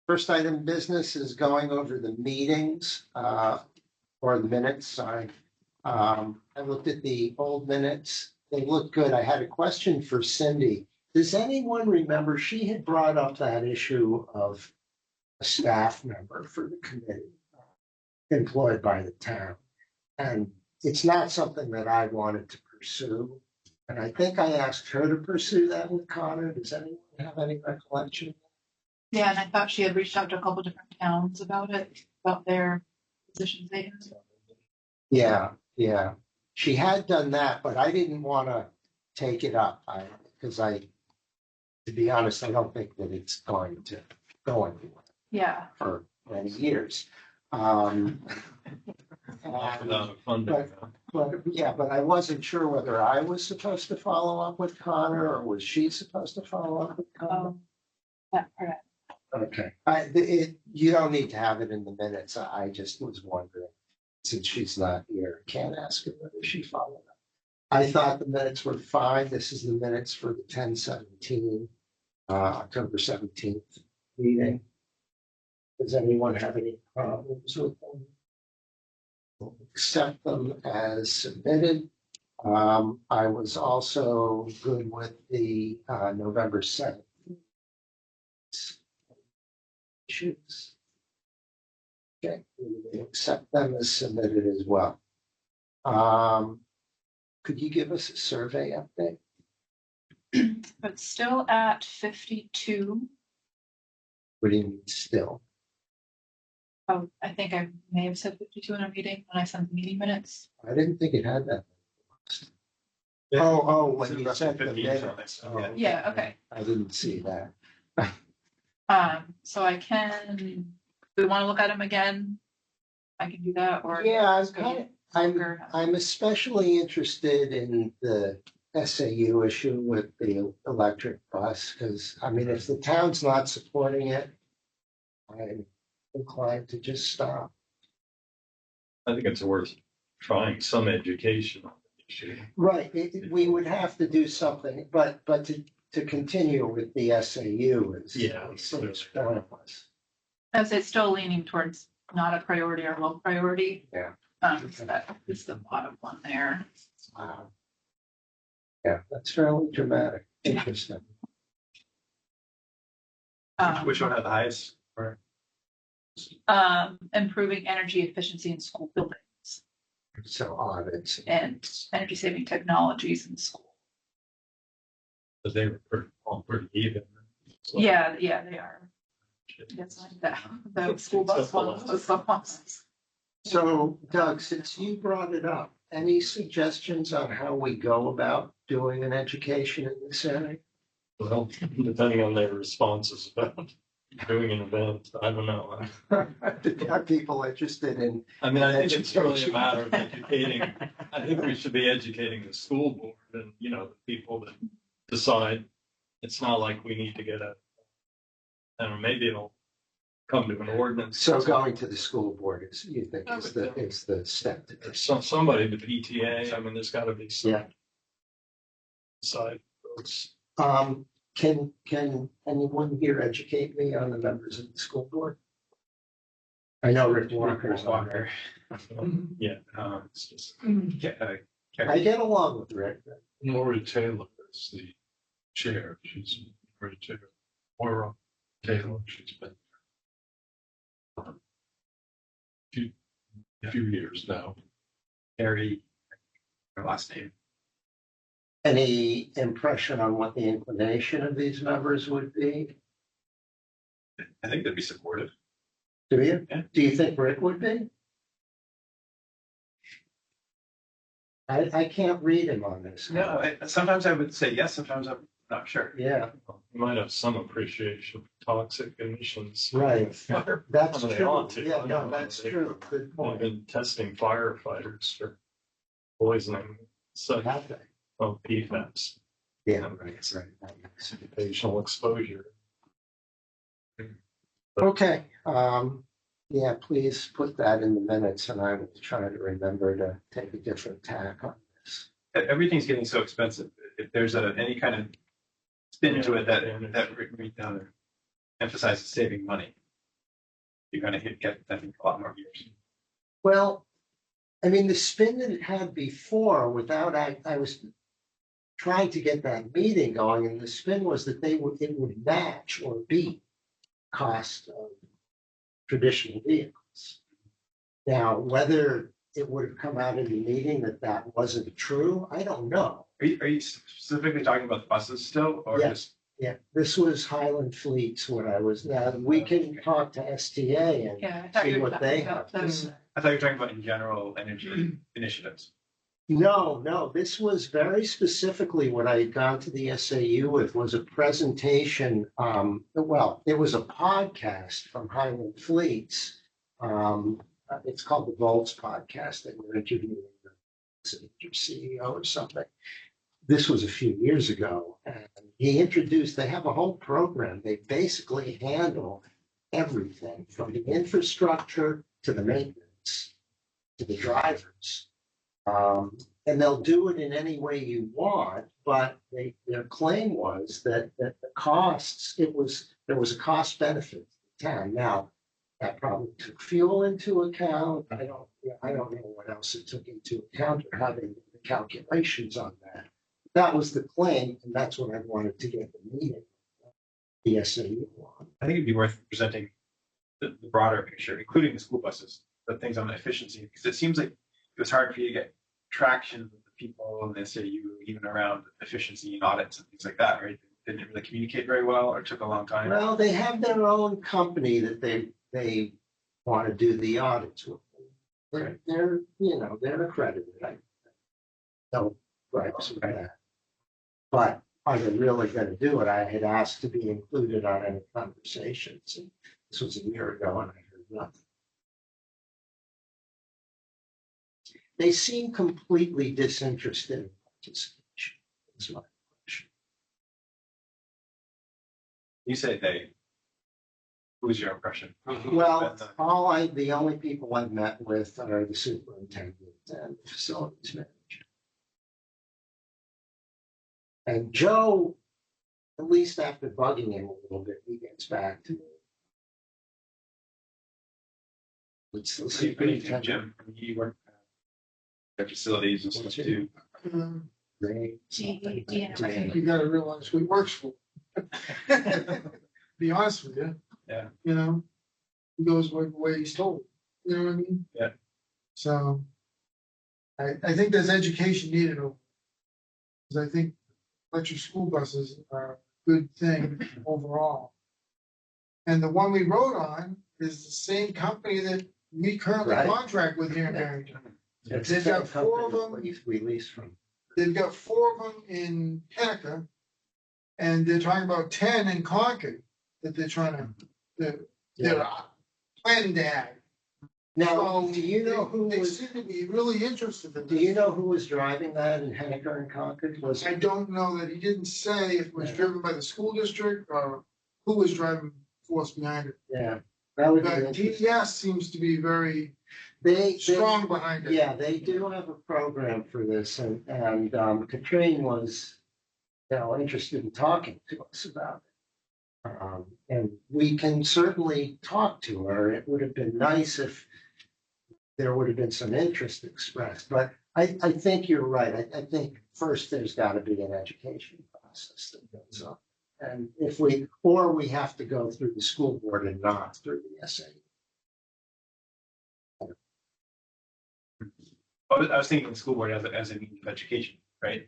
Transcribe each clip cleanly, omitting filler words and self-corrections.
First item of business is going over the meetings, or the minutes, sorry. I looked at the old minutes. They look good. I had a question for Cindy. Does anyone remember, she had brought up that issue of a staff member for the committee employed by the town. And it's not something that I wanted to pursue. And I think I asked her to pursue that with Connor. Does anyone have any recollection? Yeah, and I thought she had reached out to a couple different towns about it, about their positions they had. Yeah. She had done that, but I didn't want to take it up. Because to be honest, I don't think that it's going to go anywhere. Yeah. For many years. But I wasn't sure whether I was supposed to follow up with Connor or was she supposed to follow up with Connor? That part. Okay. You don't need to have it in the minutes. I just was wondering, since she's not here, I can't ask her whether she followed up. I thought the minutes were fine. This is the minutes for the 10/17, October 17th meeting. Does anyone have any problems with them? We'll accept them as submitted. I was also good with the November 7th issues. Okay, we will accept them as submitted as well. Could you give us a survey update? But still at 52. What do you mean still? Oh, I think I may have said 52 in a meeting when I sent the meeting minutes. I didn't think it had that. Yeah. When you sent the minutes. Yeah. Yeah, okay. I didn't see that. So I can, do we want to look at them again? I can do that, or Yeah, I'm especially interested in the SAU issue with the electric bus, because I mean, if the town's not supporting it, I'm inclined to just stop. I think it's worth trying some education on the issue. Right, we would have to do something, but to continue with the SAU is one of us. as it's still leaning towards not a priority or low priority. Yeah. So that is the bottom one there. Wow. Yeah, that's fairly dramatic. Interesting. Which one had the highest? Or? Improving energy efficiency in school buildings So audits. and energy saving technologies in school. But they were all pretty even. So, Yeah, they are. It's like that. The school bus one was the one. So Doug, since you brought it up, any suggestions on how we go about doing an education in this area? Well, depending on their responses about doing an event, I don't know. Are people interested in? I mean, I think it's really a matter of educating. I think we should be educating the school board and, the people that decide. It's not like we need to get I don't know, maybe it'll come to an ordinance. So going to the school board is, you think, is the step to take? Somebody, the PTA, I mean, there's got to be some side votes. Can anyone here educate me on the members of the school board? I know Rick Walker's on there. Yeah, it's just. I get along with Rick. Lori Taylor is the chair. She's Lori Taylor. Moira Taylor. She's been a few years now. Harry, her last name. Any impression on what the inclination of these members would be? I think they'd be supportive. Do you? Yeah. Do you think Rick would be? I can't read him on this. No, sometimes I would say yes, sometimes I'm not sure. Yeah. You might have some appreciation for toxic emissions. Right. That's They true. ought to. Yeah, no, that's true. Good They've point. been testing firefighters for poisoning such Have they? PFAS, Yeah, right. occasional exposure. Okay, yeah, please put that in the minutes and I will try to remember to take a different tack on this. Everything's getting so expensive. If there's any kind of spin to it that emphasizes saving money, you're gonna get, I think, a lot more years. Well, I mean, the spin that it had before without, I was trying to get that meeting going, and the spin was that it would match or beat cost of traditional vehicles. Now, whether it would have come out in the meeting that wasn't true, I don't know. Are you specifically talking about the buses still, or Yes. just? Yeah, this was Highland Fleets when I was, now we can talk to STA and Yeah, I thought see you were what they talking have about to those. say. I thought you were talking about in general energy initiatives. No, this was very specifically what I had gone to the SAU with was a presentation. Well, it was a podcast from Highland Fleets. It's called the Volts Podcast. They were interviewing the CEO or something. This was a few years ago, and they have a whole program. They basically handle everything from the infrastructure to the maintenance to the drivers. And they'll do it in any way you want, but their claim was that the costs, there was a cost benefit to the town. Now, that probably took fuel into account. I don't know what else it took into account or how they did the calculations on that. That was the claim, and that's what I wanted to get the meeting, the SAU on. I think it'd be worth presenting the broader picture, including the school buses, the things on efficiency, because it seems like it was hard for you to get traction with the people in the SAU, even around efficiency and audits and things like that, right? They didn't really communicate very well, or took a long time. Well, they have their own company that they want to do the audits with. They're accredited. No gripes with that. But are they really going to do it? I had asked to be included on any conversations. And this was a year ago, and I heard nothing. They seem completely disinterested in participation. That's my question. You say they. Who's your impression? Well, the only people I've met with are the superintendent and the facilities manager. And Joe, at least after bugging him a little bit, he gets back to me. It's the What do you think, superintendent. Jim? I mean, you work at facilities and stuff too. Great. DNR. I think you gotta realize who he works for. Be honest with you. Yeah. You know, he goes the way he's told, you know what I mean? Yeah. So I think there's education needed over. Because I think electric school buses are a good thing overall. And the one we rode on is the same company that we currently Right. contract with here in Barrington. It's They've the got same 4 of company them. we lease from. They've got 4 of them in Henniker, and they're talking about 10 in Concord that they're trying to, they're planning to add. Now, So do you know who they was? seem to be really interested in Do you this. know who was driving that in Henniker and Concord? Was I don't know that he didn't say if it was driven by the school district or who was driving force behind it. yeah, that would be But interesting. DES seems to be very They strong behind it. Yeah, they do have a program for this, and Katrine was, interested in talking to us about it. And we can certainly talk to her. It would have been nice if there would have been some interest expressed, but I think you're right. I think first there's got to be an education process that goes on. And we have to go through the school board and not through the SAU. I was thinking the school board as a means of education, right?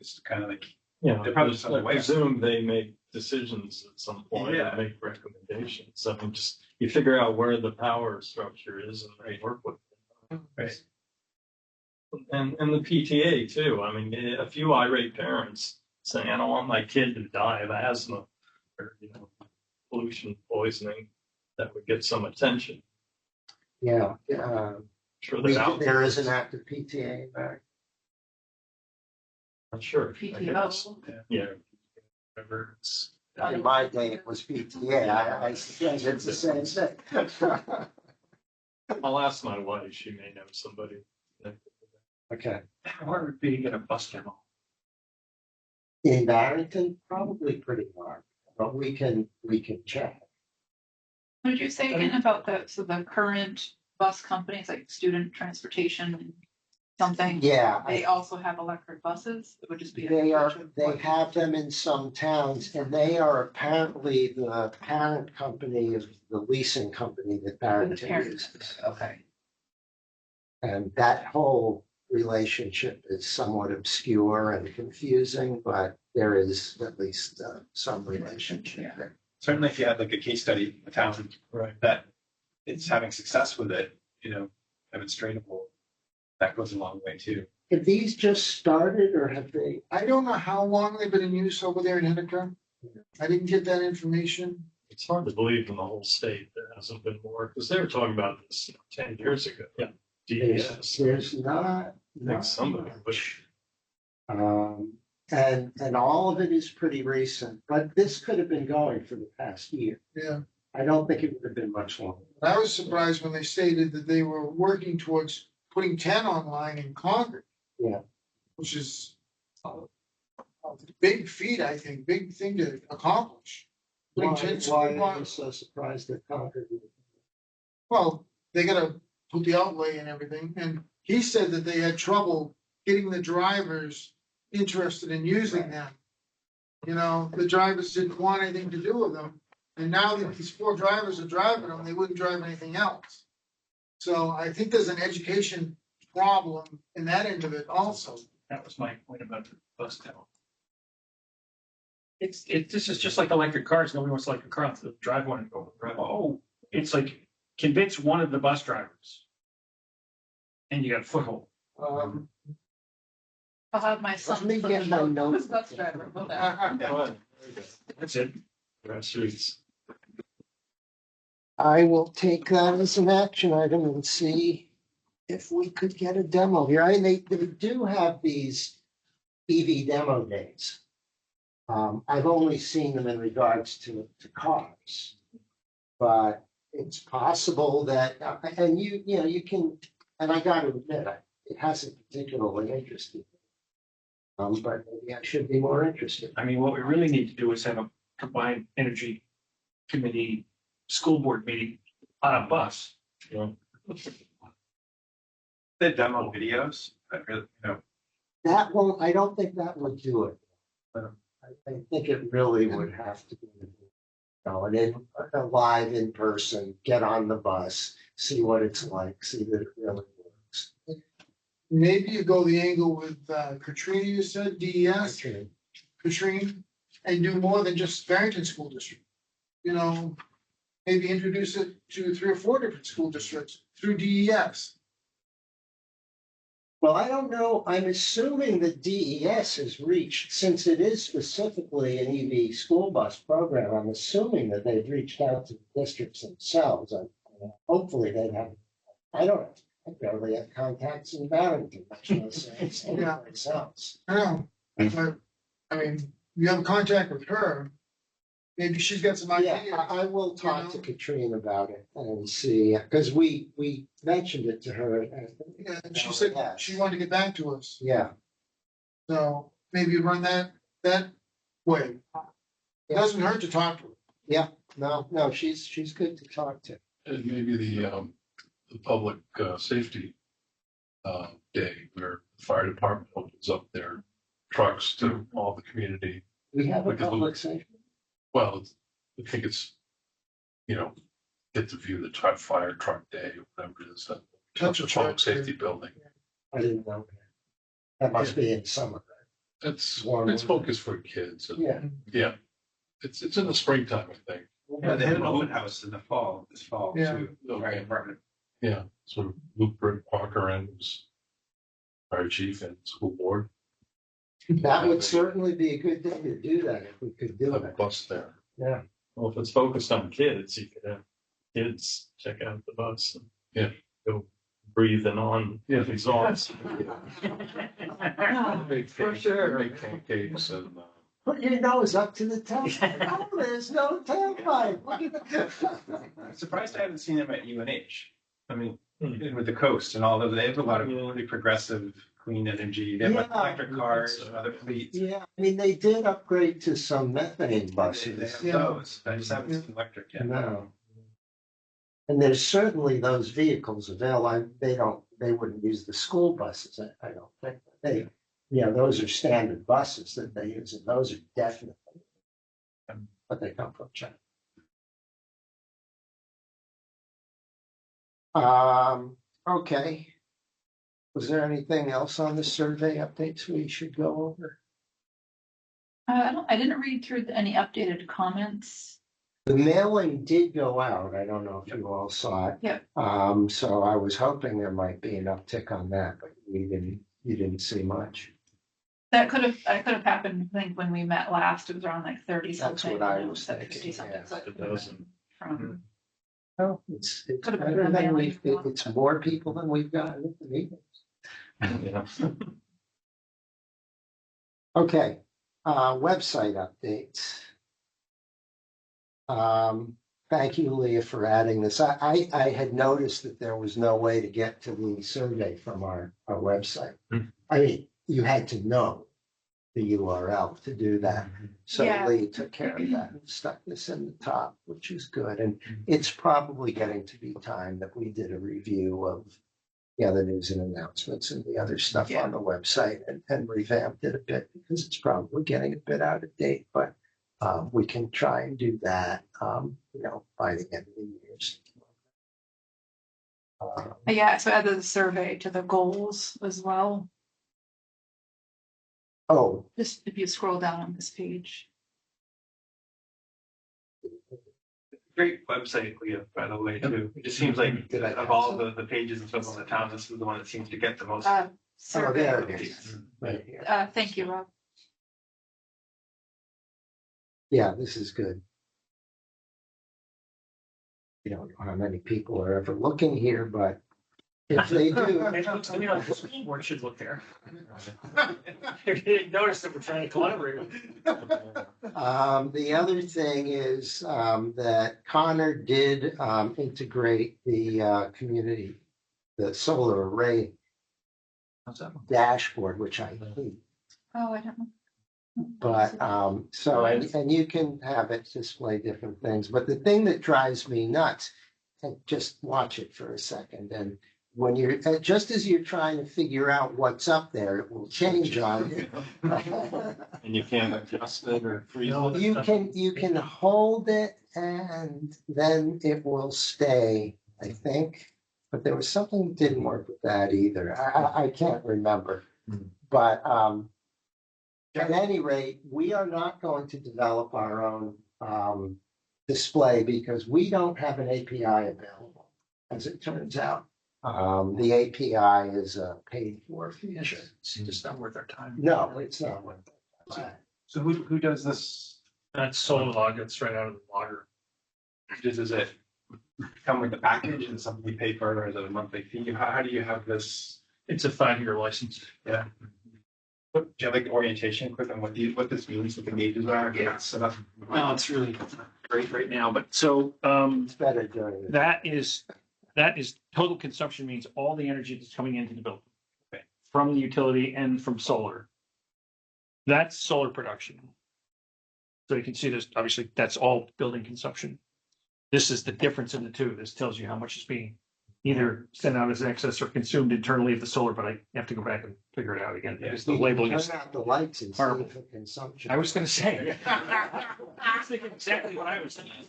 It's kind of like, Yeah, They're probably I some way. presume they make decisions at some point Yeah. and make recommendations. I mean, just you figure out where the power structure is and they work with it. right. And the PTA too. I mean, a few irate parents saying, I don't want my kid to die of asthma or, pollution poisoning, that would get some attention. Yeah, Sure, they're out there is an active PTA in there. I'm sure. PTO. Yeah. Whatever it's. In my day, it was PTA. I think it's the same thing. I'll ask my wife. She may know somebody. Okay. How hard would it be to get a bus demo? In Barrington, probably pretty hard, but we can check. I did you say again about the current bus companies, like student transportation, something? Yeah, They also have electric buses? It would just be. they have them in some towns, and they are apparently the parent company of the leasing company that Barrington uses. Okay. And that whole relationship is somewhat obscure and confusing, but there is at least some relationship there. Certainly if you had like a case study, a town Right. that it's having success with it, demonstratable, that goes a long way too. Have these just started or have they? I don't know how long they've been in use over there in Henniker. I didn't get that information. It's hard to believe in the whole state there hasn't been more, because they were talking about this 10 years ago. Yeah. There's not. I think somebody would. And all of it is pretty recent, but this could have been going for the past year. Yeah. I don't think it would have been much longer. I was surprised when they stated that they were working towards putting 10 online in Concord. Yeah. Which is a big feat, I think, big thing to accomplish. Putting 10 Why school are you bus- so surprised that Concord? Well, they gotta put the outlay and everything, and he said that they had trouble getting the drivers interested in using them. The drivers didn't want anything to do with them, and now that these 4 drivers are driving them, they wouldn't drive anything else. So I think there's an education problem in that end of it also. That was my point about the bus town. This is just like electric cars. Nobody wants electric car to drive one and go, oh, it's like convince one of the bus drivers. And you got a foothold. Um, I'll have my son. Let me get my notes. Bus driver, about that. Go ahead. There you go. That's it. Grassroots. I will take that as an action item and see if we could get a demo here. I mean, they do have these EV demo days. I've only seen them in regards to cars. But it's possible that, and you can, and I got to admit, it hasn't particularly interested me. But maybe I should be more interested. I mean, what we really need to do is have a combined energy committee, school board meeting on a bus. The demo videos, that really, That won't, I don't think that would do it. I think it really would have to be, a live in person, get on the bus, see what it's like, see that it really works. Maybe you go the angle with Katrina, you said, DES, Okay. Katrine, and do more than just Barrington School District. Maybe introduce it to 3 or 4 different school districts through DES. Well, I don't know. I'm assuming that DES has reached, since it is specifically an EV school bus program, I'm assuming that they've reached out to the districts themselves. Hopefully they have. I don't know. I barely have contacts in Barrington, much less anyplace else. I know, but, I mean, you have a contact with her, maybe she's got some Yeah, ideas. I will talk to know? Katrine about it and see, because we mentioned it to her. Yeah, and she said she wanted to get back to us, Yeah, so maybe run that way. It doesn't hurt to talk to her. no, she's good to talk to. And maybe the public safety day where the fire department opens up their trucks to all the community. We have a Because we- public safety. Well, I think it's, get to view the fire truck day, or whatever it is, Touch the a public truck. safety building. I didn't know that. That must be in summer. It's focused for kids. And, Yeah. yeah. It's in the springtime, I think. Yeah, they had an open house in the fall, this fall, Yeah. too, the fire department. Yeah. So Luke Britt Parker and his fire chief and school board That would certainly be a good day to do that if we could do have a it. bus there. Yeah. Well, if it's focused on kids, you could have kids check out the bus and Yeah. go breathing on Yeah. exhaust. For sure. Make pancakes and, Put your nose up to the tailpipe. Oh, there's no tailpipe. I'm surprised I haven't seen them at UNH. I mean, with the coast and all of, they have a lot of really progressive, clean energy. They have like Yeah. electric cars and other fleets. Yeah, I mean, they did upgrade to some methane They buses. have Yeah. those. I just haven't seen electric yet. No. And there's certainly those vehicles available. They wouldn't use the school buses, I don't think. Those are standard buses that they use, and those are definitely, but they come from China. Okay. Was there anything else on the survey updates we should go over? I didn't read through any updated comments. The mailing did go out. I don't know if you all saw it. Yep. So I was hoping there might be an uptick on that, but you didn't see much. That could have happened, I think, when we met last, it was around like 30 That's something. what I and it was 50 thinking, something, yeah. so it It doesn't. From, Oh, it's Could have been better the than mailing. it's more people than we've got at the meetings. Yeah. Okay, website updates. Thank you, Leah, for adding this. I had noticed that there was no way to get to the survey from our website. I mean, you had to know the URL to do that. So Yeah. Lee took care of that and stuck this in the top, which is good. And it's probably getting to be time that we did a review of the news and announcements and the other stuff Yeah. on the website and revamped it a bit because it's probably getting a bit out of date, but we can try and do that, by the end of the year. yeah, so added the survey to the goals as well. Oh, Just if you scroll down on this page. Great website, Leah, by the way, too. It just seems like Did I of have all some? the pages and stuff on the town, this is the one that seems to get the most. oh, Survey. there it is, right here. Thank you, Rob. Yeah, this is good. You don't know how many people are ever looking here, but if they do, It looks to me like the school board should look there. They notice that we're trying to collaborate. the other thing is that Connor did integrate the community, the solar array dashboard, which I hate. Oh, I don't know. But and you can have it display different things. But the thing that drives me nuts, and just watch it for a second, and when you're just as you're trying to figure out what's up there, it will change on you. And you can't adjust it or freeze it. You can hold it and then it will stay, I think. But there was something that didn't work with that either. I can't remember. But at any rate, we are not going to develop our own display because we don't have an API available, as it turns out. The API is a paid for feature. It's just not worth our time. No, it's not worth it. So who does this? That's solar log, it's right out of the logger. Does it come with the package and something you pay for, or is it a monthly fee? How do you have this? It's a 5-year license. Yeah. Do you have like orientation quick on what this means, what the gauges are? Yeah. Set up. Well, it's really great right now, but so It's better during the that is total consumption means all the energy that's coming into the building. Okay. From the utility and from solar. That's solar production. So you can see this, obviously, that's all building consumption. This is the difference in the two. This tells you how much is being either sent out as excess or consumed internally at the solar, but I have to go back and figure it out again. Because the labeling is. Turn out the lights and see horrible. if it consumption. I was gonna say. I was thinking exactly what I was thinking.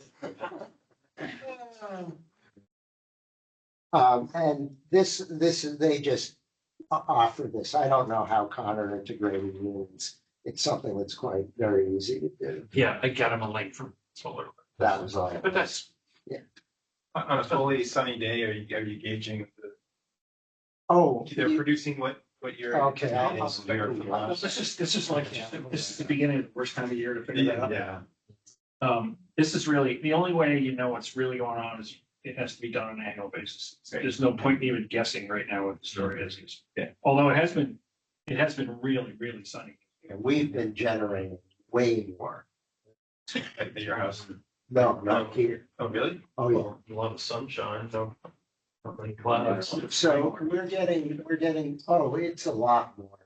And this is, they just offer this. I don't know how Connor integrated means. It's something that's quite very easy to do. Yeah, I got him a link from solar. That was all. But that's, On a fully sunny day, are you gauging Oh, they're producing what you're? Okay, I'll- this is like, this is the beginning of the worst time of year to figure that out. Yeah. This is really, the only way you know what's really going on is it has to be done on an annual basis. There's no point in even guessing right now what the story is. Yeah. Although it has been really, really sunny. we've been generating way more. At your house. No, not here. Oh, really? Oh, yeah. A lot of sunshine, no, not many clouds. So we're getting, it's a lot more.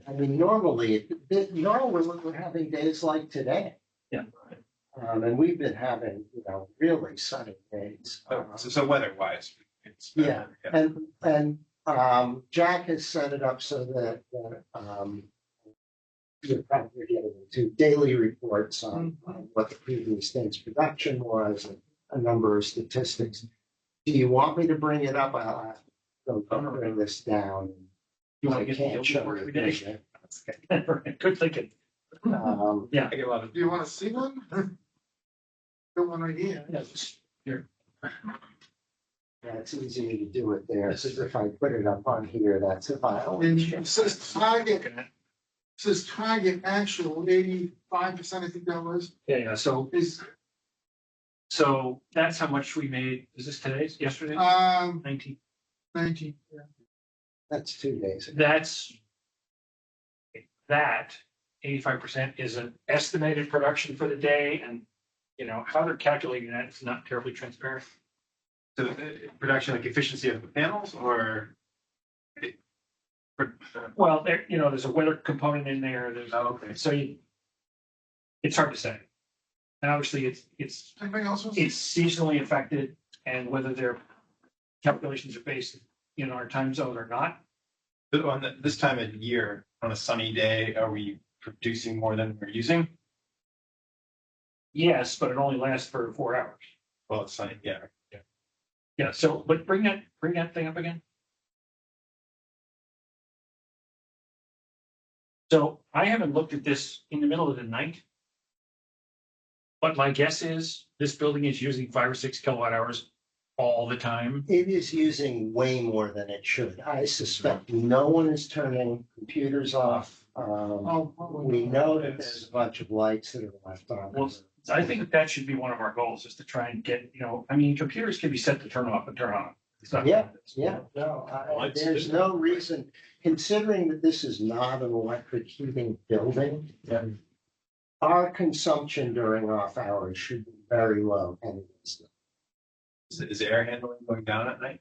I mean, normally we're having days like today. Yeah. And we've been having, really sunny days. So weather-wise, it's. Yeah, and Jack has set it up so that, you're probably getting into daily reports on what the previous day's production was and a number of statistics. Do you want me to bring it up? I'll have to go bring this down. You want I to get can't the show over it every day? here. Good thinking. Yeah. I get a lot of. Do you want to see one? Got one right here. Yeah, just here. Yeah, it's easier to do it there. If I put it up on here, that's if I. And it says target actual 85%, I think that was, Yeah, so is, that's how much we made. Is this today's, yesterday's? 19. 19, yeah. That's 2 days ago. That 85% is an estimated production for the day, and how they're calculating that is not terribly transparent. So production, like efficiency of the panels, or? Well, there's a weather component in there. There's Okay. so it's hard to say, and obviously it's Anybody else? seasonally affected, and whether their calculations are based in our time zone or not. But on this time of year, on a sunny day, are we producing more than we're using? Yes, but it only lasts for 4 hours. Well, it's sunny, yeah. Yeah. So, but bring that thing up again. So I haven't looked at this in the middle of the night, but my guess is this building is using 5 or 6 kilowatt hours all the time. It is using way more than it should. I suspect no one is turning computers off. We know that there's a bunch of lights that are left on. Well, I think that should be one of our goals, is to try and get, computers can be set to turn off and turn on. It's not. Yeah, no, Lights there's do. no reason, considering that this is not an electric heating building. Yeah. Our consumption during off hours should be very low anyways. Is the air handling going down at night?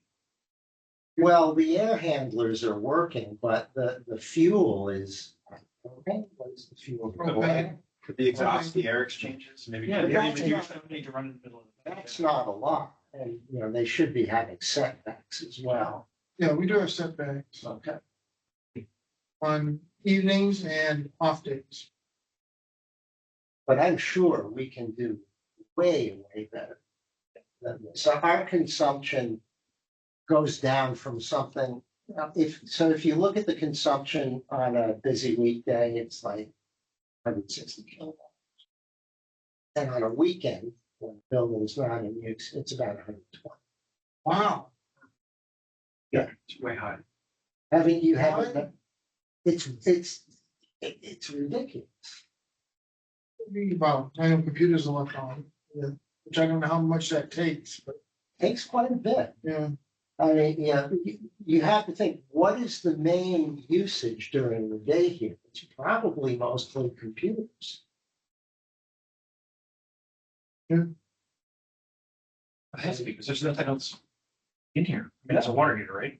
Well, the air handlers are working, but the fuel is, okay, what is the fuel? Okay. Could the exhaust, the air exchanges, maybe? Yeah, Yeah, maybe yeah. you don't need to run in the middle of the day. That's not a lot, and, they should be having setbacks as well. Yeah, we do have setbacks Okay. on evenings and off days. But I'm sure we can do way, way better than this. So our consumption goes down from something, if you look at the consumption on a busy weekday, it's like 160 kilowatts. And on a weekend, when the building's not in use, it's about 120. Wow. It's way high. It's ridiculous. Well, I know computers are left on, yeah, which I don't know how much that takes, but Takes quite a bit. yeah. I mean, you have to think, what is the main usage during the day here? It's probably mostly computers. It has to be, because there's nothing else in here. I mean, that's a water heater, right?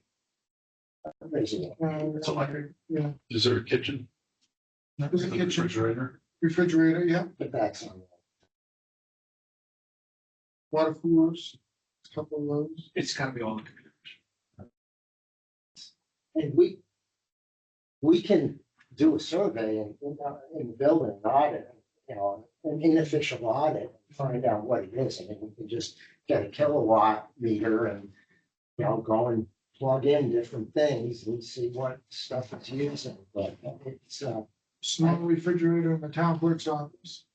It's electric, yeah. Is there a kitchen? There's a kitchen, Refrigerator? refrigerator, yeah, But that's on. water coolers, a couple of those. It's gotta be all the computers. And we can do a survey in the building, audit, an inofficial audit, and find out what it is. I mean, we can just get a kilowatt meter and, go and plug in different things and see what stuff it's using. But it's, Small refrigerator in the town clerk's office.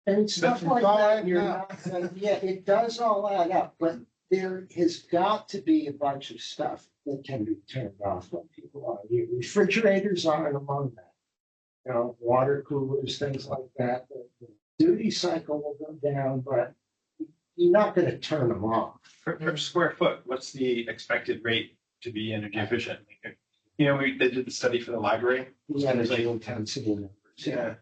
and stuff But like it's all that, adding you're up. not, yeah, it does all add up, but there has got to be a bunch of stuff that can be turned off when people are, the refrigerators aren't among that. Water coolers, things like that, the duty cycle will go down, but you're not gonna turn them off. Per square foot, what's the expected rate to be energy efficient? They did the study for the library. The energy intensity numbers. Yeah.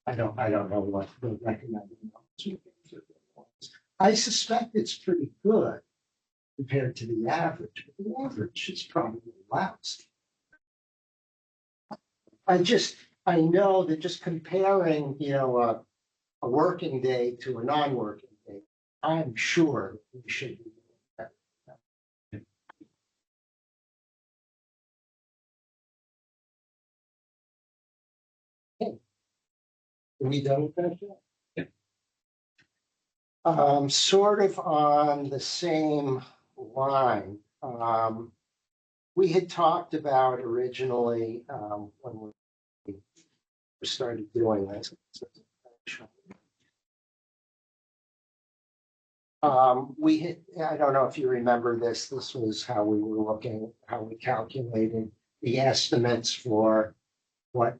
I don't know what the recommended numbers are. I suspect it's pretty good compared to the average, but the average is probably lousy. I know that just comparing, a working day to a non-working day, I'm sure we should be doing that. Are we done with that yet? Sort of on the same line. We had talked about originally, when we started doing this. We had, I don't know if you remember this, this was how we were looking, how we calculated the estimates for what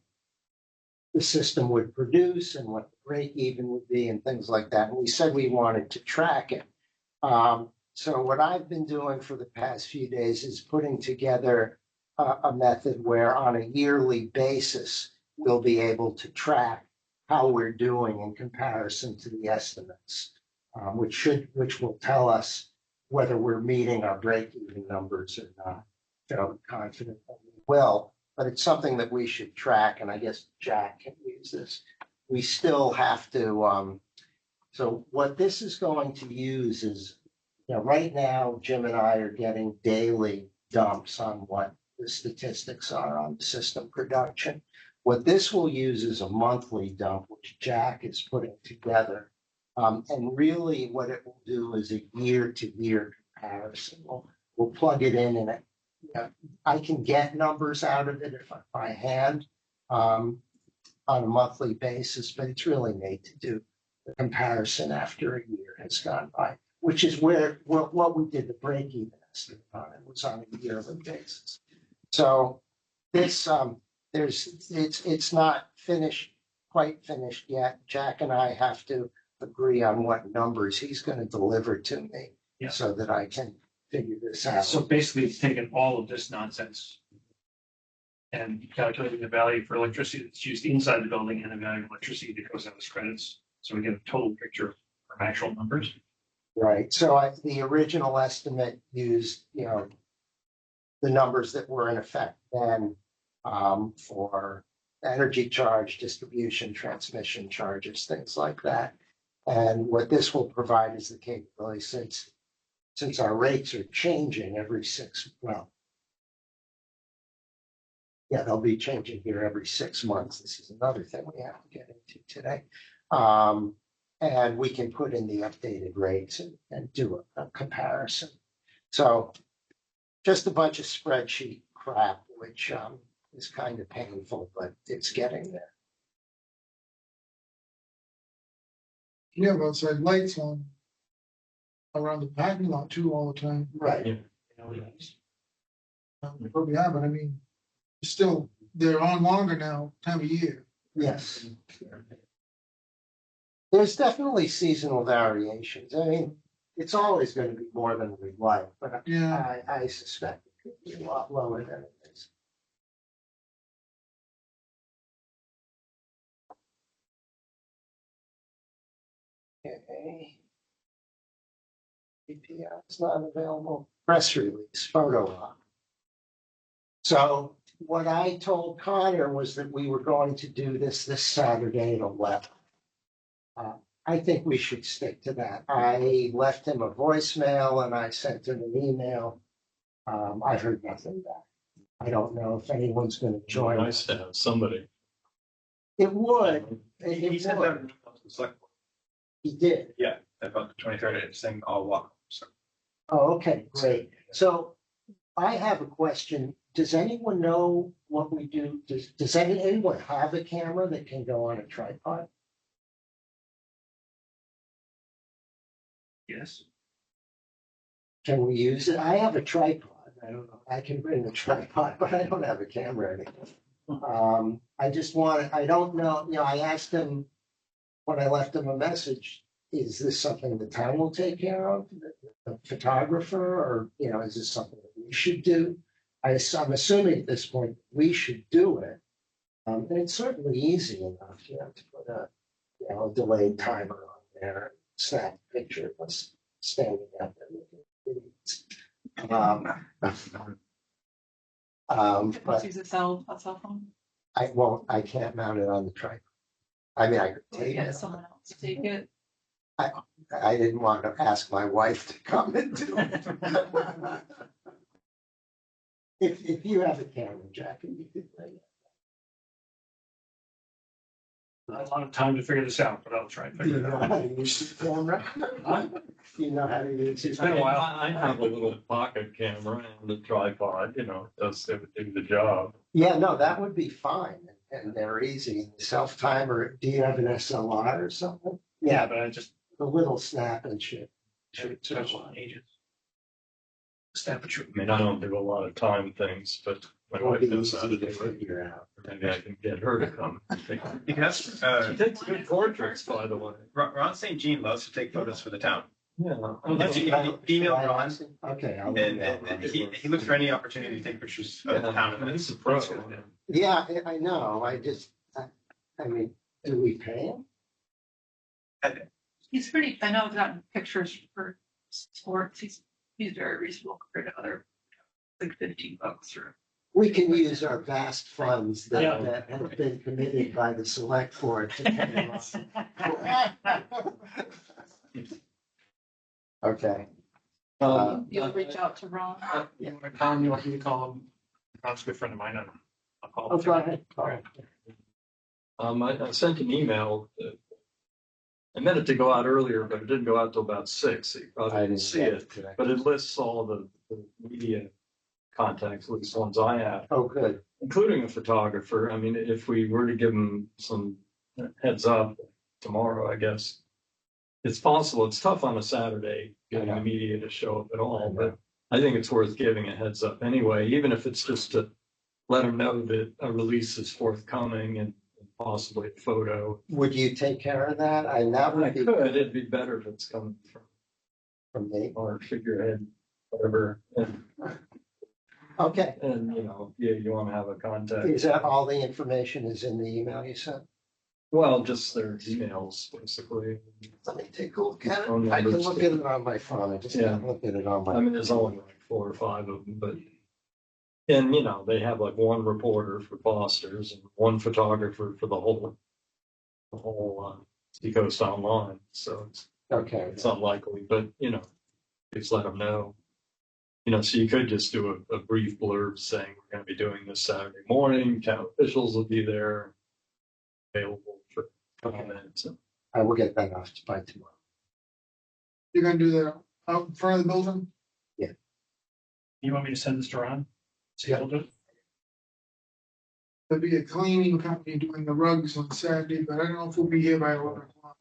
the system would produce and what the break even would be and things like that. And we said we wanted to track it. So what I've been doing for the past few days is putting together a method where on a yearly basis, we'll be able to track how we're doing in comparison to the estimates, which will tell us whether we're meeting our break-even numbers or not. Fairly confident that we will, but it's something that we should track, and I guess Jack can use this. We still have to, so what this is going to use is, right now, Jim and I are getting daily dumps on what the statistics are on system production. What this will use is a monthly dump, which Jack is putting together. And really what it will do is a year-to-year comparison. We'll plug it in and I can get numbers out of it if by hand on a monthly basis, but it's really made to do the comparison after a year has gone by, which is where what we did the break-even estimate on. It was on a yearly basis. So this it's not quite finished yet. Jack and I have to agree on what numbers he's going to deliver to me, Yeah. so that I can figure this out. So basically, it's taken all of this nonsense and calculating the value for electricity that's used inside the building and the value of electricity that goes out as credits. So we get a total picture from actual numbers. Right. So the original estimate used, the numbers that were in effect then for energy charge, distribution, transmission charges, things like that. And what this will provide is the capability, since our rates are changing every they'll be changing here every 6 months. This is another thing we have to get into today. And we can put in the updated rates and do a comparison. So just a bunch of spreadsheet crap, which is kind of painful, but it's getting there. You have outside lights on around the parking lot too all the time. Right. They probably have, but I mean, still, they're on longer now, time of year. Yes. There's definitely seasonal variations. I mean, it's always going to be more than we'd like, but Yeah. I suspect it could be a lot lower than it is. Okay. PPI is not available. Press release, photo op. So what I told Connor was that we were going to do this Saturday at 11. I think we should stick to that. I left him a voicemail and I sent him an email. I've heard nothing back. I don't know if anyone's going to join. Nice to have somebody. It would. He sent out an email to the select board. He did. Yeah, about the 23rd, saying I'll walk. So Oh, okay, great. So I have a question. Does anyone know what we do? Does anyone have a camera that can go on a tripod? Yes. Can we use it? I have a tripod. I don't know. I can bring the tripod, but I don't have a camera anymore. I just I don't know, I asked him when I left him a message, is this something the town will take care of, the photographer, or, is this something that we should do? I'm assuming at this point we should do it. And it's certainly easy enough, to put a delayed timer on there, snap a picture of us standing out there looking at idiots. Let's But use a cell phone. I can't mount it on the tripod. I mean, I could take Yeah, it. someone else. to take it. I didn't want to ask my wife to come and do it. If you have a camera, Jackie, you could bring it. Not a lot of time to figure this out, but I'll try and Do figure you it know out. how to use the camera? Do you know how to use it? It's been a while. I have a little pocket camera and a tripod, it would do the job. Yeah, no, that would be fine, and they're easy. Self-timer, do you have an SLR or something? Yeah, but I just, The little snap and shit. it's been ages. Snap a trip. I mean, I don't do a lot of time things, but my It'll wife be knows how easy to to do it. figure out. Maybe I can get her to come. You can ask, She takes good portraits, by the way. Ron St. Jean loves to take photos for the town. Yeah. Email Ron, Okay, I'll and, email and Ron. he looks for any opportunity to take pictures of the town. Yeah, he's a pro. Yeah, I know, I mean, do we pay him? He's pretty, I know I've gotten pictures for sports. He's very reasonable compared to other, like $15 or. We can use our vast funds Yeah. that have been committed by the select board to pay him off. Okay. You'll reach out to Ron. You want to call him? You want me to call him? Ron's a good friend of mine. I'll call him. Oh, go ahead. All right. I sent an email. I meant it to go out earlier, but it didn't go out till about 6. So you probably didn't see it, today. but it lists all the media contacts, at least ones I have, Oh, good. including a photographer. I mean, if we were to give them some heads up tomorrow, I guess it's possible. It's tough on a Saturday getting the media to show up at all, but I think it's worth giving a heads up anyway, even if it's just to let them know that a release is forthcoming and possibly a photo. Would you take care of that? That I would be could, it'd be better if it's coming from me. from our figurehead, whatever. Okay. And you want to have a contact. Is that all the information is in the email you sent? Well, just their emails, basically. Let me take a look at it. Phone I can numbers. look at it on my phone. I just can't look at it on I my. mean, there's only like 4 or 5 of them, but, and they have like one reporter for Foster's and one photographer for the whole Seacoast Online. So Okay. it's unlikely, but, just let them know. So you could just do a brief blurb saying we're going to be doing this Saturday morning. Town officials will be there, available for comments. I will get that off by tomorrow. You're gonna do that out in front of the building? You want me to send this to Ron? See if he'll do it? There'll be a cleaning company doing the rugs on Saturday, but I don't know if we'll be here by 11 o'clock.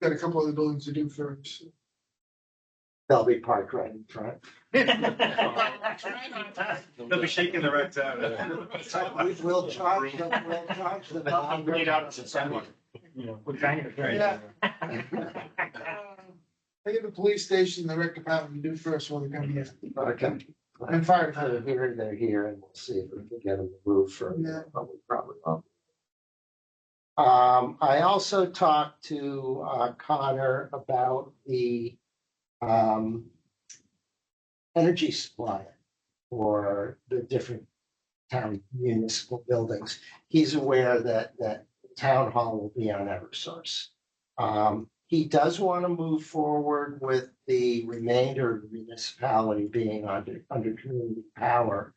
Got a couple other buildings to do first. They'll be parked right in front. They'll be shaking the wrecks out. We'll charge them. We'll charge them. Nothing great out of September. We're banging it. Yeah. I get the police station, the rec department to do first while they come here. Okay. And fire They're here, and we'll see if we can get them to move for. Yeah. But we probably won't. I also talked to Connor about the energy supply for the different town municipal buildings. He's aware that town hall will be on Eversource. He does want to move forward with the remainder of the municipality being under community power.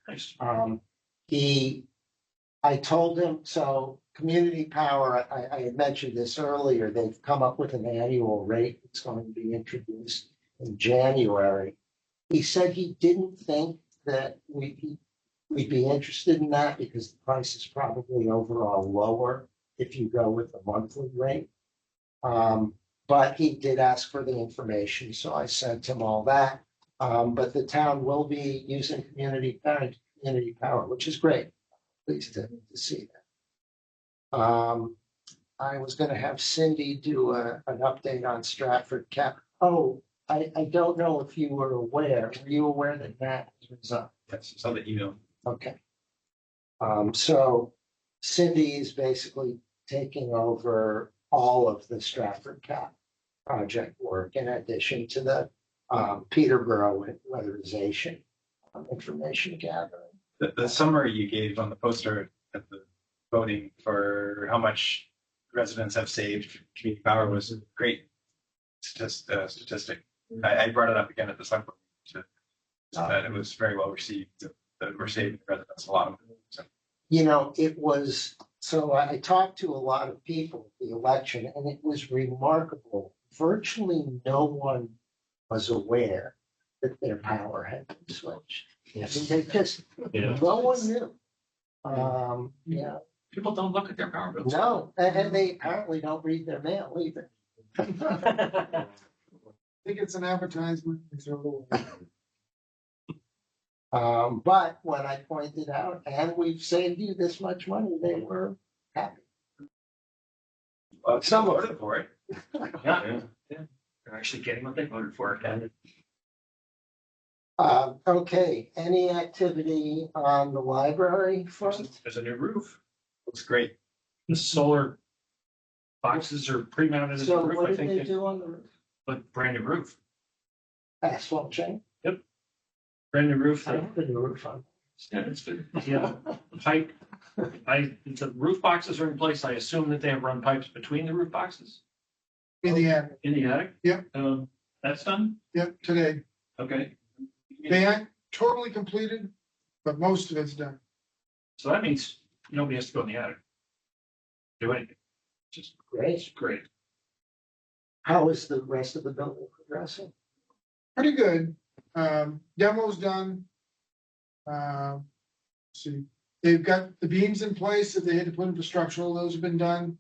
I told him, so community power, I had mentioned this earlier, they've come up with an annual rate that's going to be introduced in January. He said he didn't think that we'd be interested in that because the price is probably overall lower if you go with the monthly rate. But he did ask for the information, so I sent him all that. But the town will be using community power, which is great. Pleased to see that. I was going to have Cindy do an update on Stratford Cap. Oh, I don't know if you were aware. Were you aware that Matt was up? Yes, saw the email. Okay. So Cindy is basically taking over all of the Stratford Cap project work in addition to the Peterborough weatherization information gathering. The summary you gave on the poster at the voting for how much residents have saved community power was a great statistic. I brought it up again at the select board to that it was very well received. That we're saving the residents a lot of it. So. You know, it was, so I talked to a lot of people at the election, and it was remarkable. Virtually no one was aware that their power had been switched. I mean, they just, no one knew. Yeah, People don't look at their power bills. no, and they apparently don't read their mail either. I think it's an advertisement. It's a little- But when I pointed out, and we've saved you this much money, they were happy. Some voted for it. Yeah. They're actually getting what they voted for, Ken. Okay, any activity on the library front? There's a new roof. Looks great. The solar boxes are pre-mounted in the So roof, what I did think, they do on the roof? but brand new roof, Asphalt chain? brand new roof. I put the roof on. Yeah, it's good. Yeah, pipe. The roof boxes are in place. I assume that they have run pipes between the roof boxes In the end, in the attic. Yep. That's done. yep, today. Okay. They aren't totally completed, but most of it's done. So that means nobody has to go in the attic. Do anything. Just Great. great. How is the rest of the building progressing? Pretty good. Demo's done. Let's see, they've got the beams in place that they had to put in for structural. Those have been done.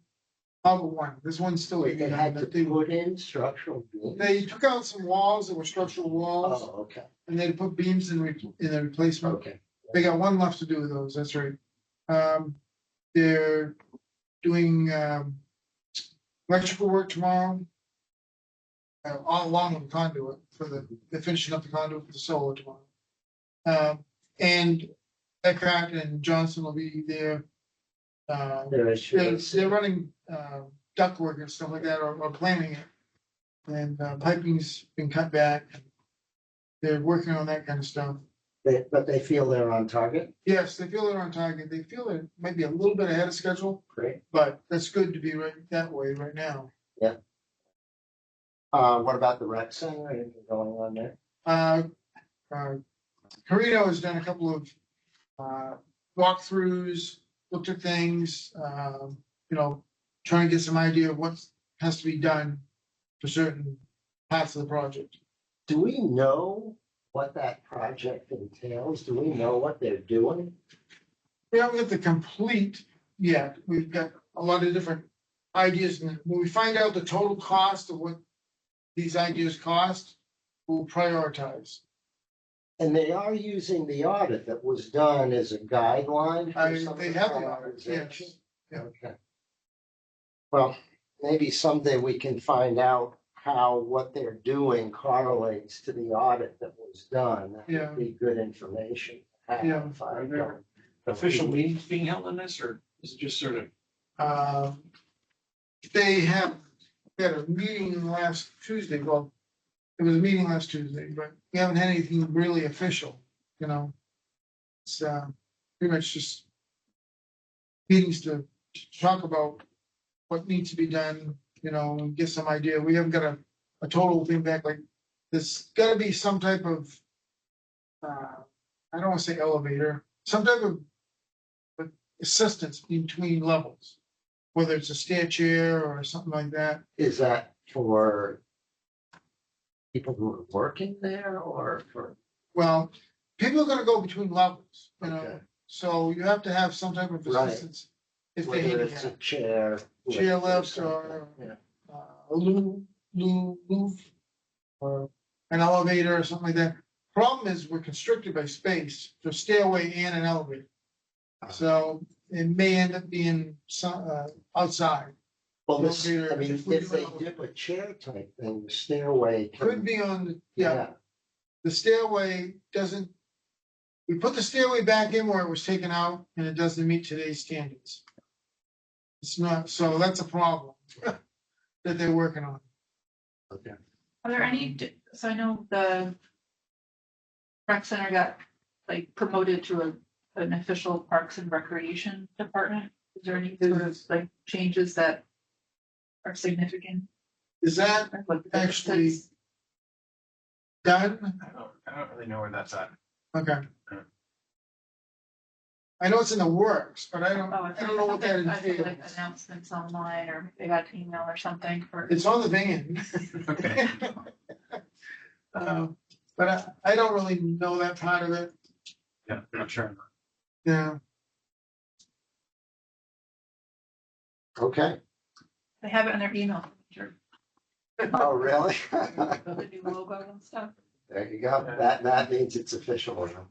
All but one. This one's still. Wait, they had to They put in structural beams? They took out some walls that were structural walls, Oh, okay, and they put beams in the replacement. okay. They got one left to do with those, that's right. They're doing, electrical work tomorrow. All along with the conduit they're finishing up the conduit for the solar tomorrow. And Eckhart and Johnson will be there. They're running, duct work and stuff like that, or planning it. And piping's been cut back. They're working on that kind of stuff. But they feel they're on target? Yes, they feel they're on target. They feel it might be a little bit ahead of schedule, Great. but that's good to be right that way right now. What about the rec center? Anything going on there? Carino has done a couple of walkthroughs, looked at things, trying to get some idea of what has to be done for certain parts of the project. Do we know what that project entails? Do we know what they're doing? We haven't got the complete yet. We've got a lot of different ideas. And when we find out the total cost of what these ideas cost, we'll prioritize. And they are using the audit that was done as a guideline for some of They the have the audit, prioritization? yes. Yeah. Okay. Well, maybe someday we can find out how what they're doing correlates to the audit that was done. That Yeah. would be good information. to have. Yeah. Are there official meetings being held on this, or is it just sort of? They had a meeting last Tuesday. Well, it was a meeting last Tuesday, but we haven't had anything really official, It's pretty much just meetings to talk about what needs to be done, and get some idea. We haven't got a total thing back. Like, there's gotta be some type of, I don't wanna say elevator, some type of assistance between levels. Whether it's a stair chair or something like that. Is that for people who are working there or for? Well, people are gonna go between levels, Okay. so you have to have some type of Right. assistance. If they Whether it's a handicap, chair. chair lift something, or yeah. a loop, or an elevator or something like that. Problem is, we're constricted by space for stairway and an elevator. So it may end up being some, outside. Well, this, elevator, I mean, if we if do they elevator. do a chair type thing, the stairway. can- Could be on, the stairway doesn't, we put the stairway back in where it was taken out and it doesn't meet today's standards. It's not, so that's a problem that they're working on. Okay. Are there any, so I know the rec center got promoted to an official Parks and Recreation Department. Is there any sort of changes that are significant. Is that or what the actually difference is. done? I don't really know where that's at. Okay. I know it's in the works, but I don't Oh, know what that I think like entails. announcements online, or they got an email or something for. It's on the van. Okay. But I don't really know that part of it. Yeah, I'm not sure. Yeah. Okay. They have it in their email. Sure. Oh, really? The new logo and stuff. There you go. That means it's official now.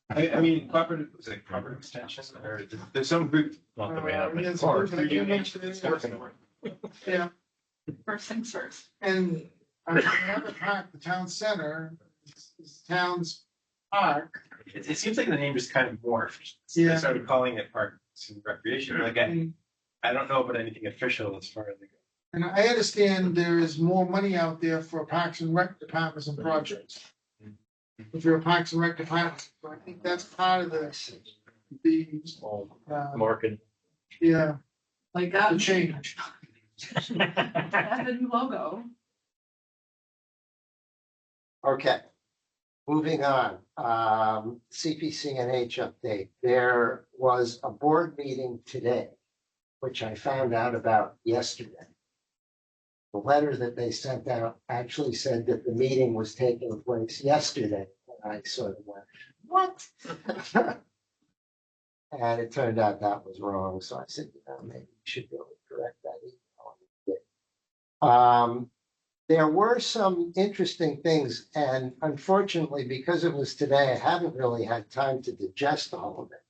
I mean, cooperative, was it cooperative extension, or there's some group. Not that we have many Yes, cars. but I do mention it. Yeah, First things first. and another park, the town center, is town's park. It seems like the name just kind of morphed. Yeah. They started calling it Parks and Recreation. Like, And I don't know about anything official as far as they go. and I understand there is more money out there for Parks and Rec departments and projects. If you're a Parks and Rec department, so I think that's part of the, Small uh, market. yeah, Like the that. change. Have a new logo. Okay. Moving on, CPCNH update. There was a board meeting today, which I found out about yesterday. The letter that they sent out actually said that the meeting was taking place yesterday. And I sort of went, what? And it turned out that was wrong. So I said, maybe we should go and correct that email. There were some interesting things, and unfortunately, because it was today, I haven't really had time to digest all of it.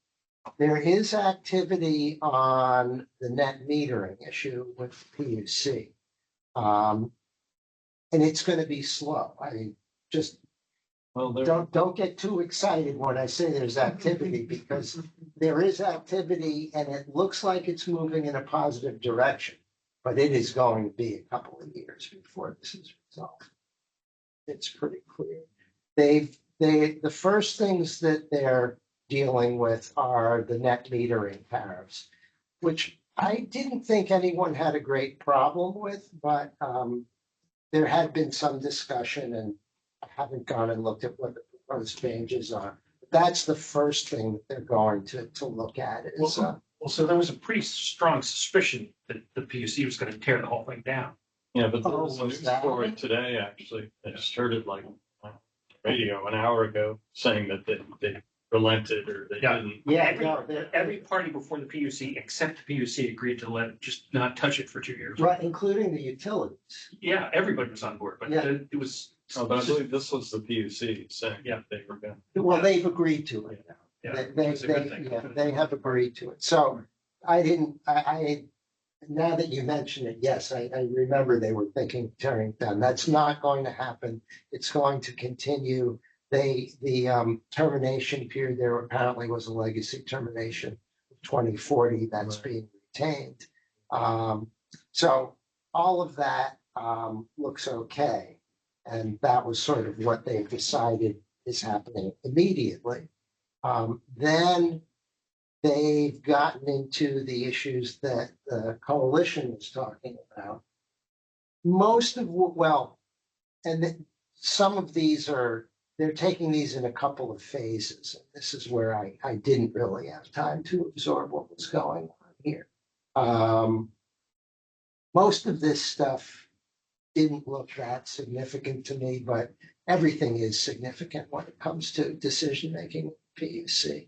There is activity on the net metering issue with PUC. And it's going to be slow. I mean, just Well, there, don't get too excited when I say there's activity, because there is activity and it looks like it's moving in a positive direction. But it is going to be a couple of years before this is resolved. It's pretty clear. The first things that they're dealing with are the net metering tariffs, which I didn't think anyone had a great problem with, but there had been some discussion, and I haven't gone and looked at what the proposed changes are. That's the first thing that they're going to look at is. Well, so there was a pretty strong suspicion that the PUC was gonna tear the whole thing down. yeah, but there Oh, was a was news that? story today, actually. I just heard it like on radio an hour ago saying that they relented or they Yeah. didn't. Yeah, no, they're- Every party before the PUC, except the PUC, agreed to just not touch it for 2 years. right, including the utilities. Yeah, everybody was on board, but Yeah. it was. Oh, but I believe this was the PUC saying Yeah. they were going. Well, they've agreed to it now. Yeah, They, it's a good thing. yeah, they have agreed to it. So I, now that you mention it, yes, I remember they were thinking tearing it down. That's not going to happen. It's going to continue. The termination period there apparently was a legacy termination, 2040, that's Right. being retained. So all of that looks okay. And that was sort of what they've decided is happening immediately. Then they've gotten into the issues that the coalition was talking about. Most of, some of these they're taking these in a couple of phases. And this is where I didn't really have time to absorb what was going on here. Most of this stuff didn't look that significant to me, but everything is significant when it comes to decision-making PUC.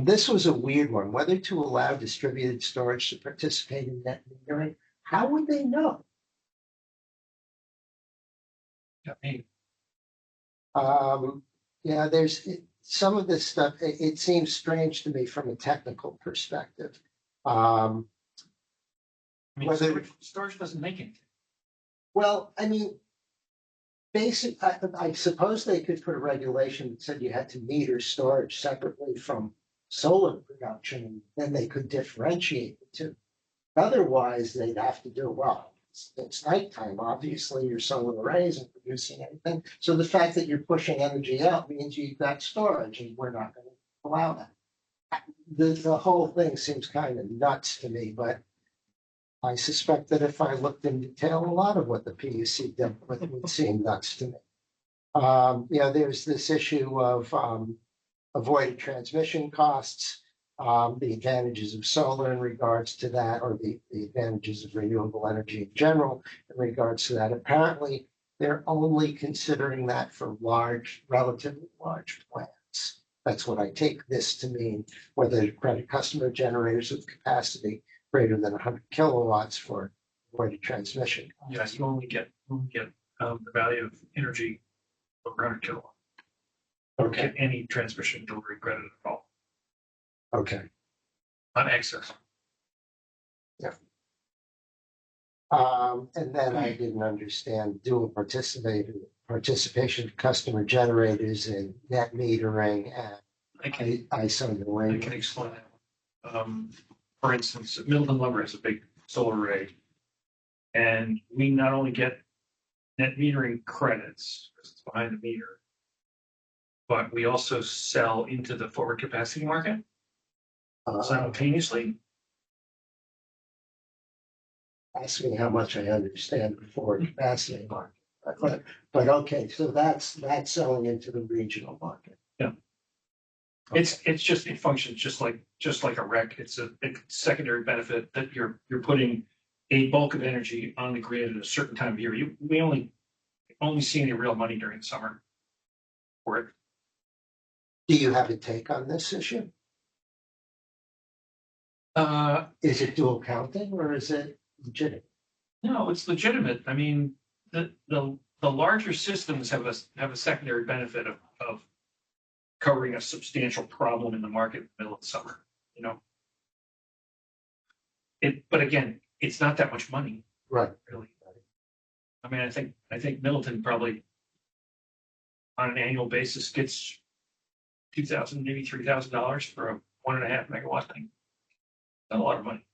This was a weird one, whether to allow distributed storage to participate in net metering. How would they know? Yeah, there's some of this stuff, it seems strange to me from a technical perspective. I mean, Whether- storage doesn't make anything. Well, I mean, I suppose they could put a regulation that said you had to meter storage separately from solar production, and then they could differentiate the two. Otherwise, they'd have to do, well, it's nighttime, obviously, your solar array isn't producing anything. So the fact that you're pushing energy out means you've got storage, and we're not going to allow that. The whole thing seems kind of nuts to me, but I suspect that if I looked in detail, a lot of what the PUC did would seem nuts to me. There's this issue of avoided transmission costs, the advantages of solar in regards to that, or the advantages of renewable energy in general in regards to that. Apparently, they're only considering that for relatively large plants. That's what I take this to mean, whether credit customer generators with capacity greater than 100 kilowatts for avoided transmission. Yeah, you only get the value of energy over 100 kilowatt. Don't get any transmission delivery credit at all Okay. on excess. And then I didn't understand dual participation of customer generators in net metering and I can ISO I can explain that. For instance, Middleton Lumber has a big solar array. And we not only get net metering credits, because it's behind the meter, but we also sell into the forward capacity market simultaneously. Ask me how much I understand the forward capacity market. But okay, so that's selling into the regional market. It functions just like a rec. It's a secondary benefit that you're putting a bulk of energy on the grid at a certain time of year. We only see any real money during the summer for it. Do you have a take on this issue? Is it dual counting or is it legitimate? No, it's legitimate. I mean, the larger systems have a secondary benefit of covering a substantial problem in the market in the middle of the summer, you know. But again, it's not that much money, Right. really. I mean, I think Middleton probably on an annual basis gets $2,000, maybe $3,000 for a 1.5 megawatt thing. Not a lot of money.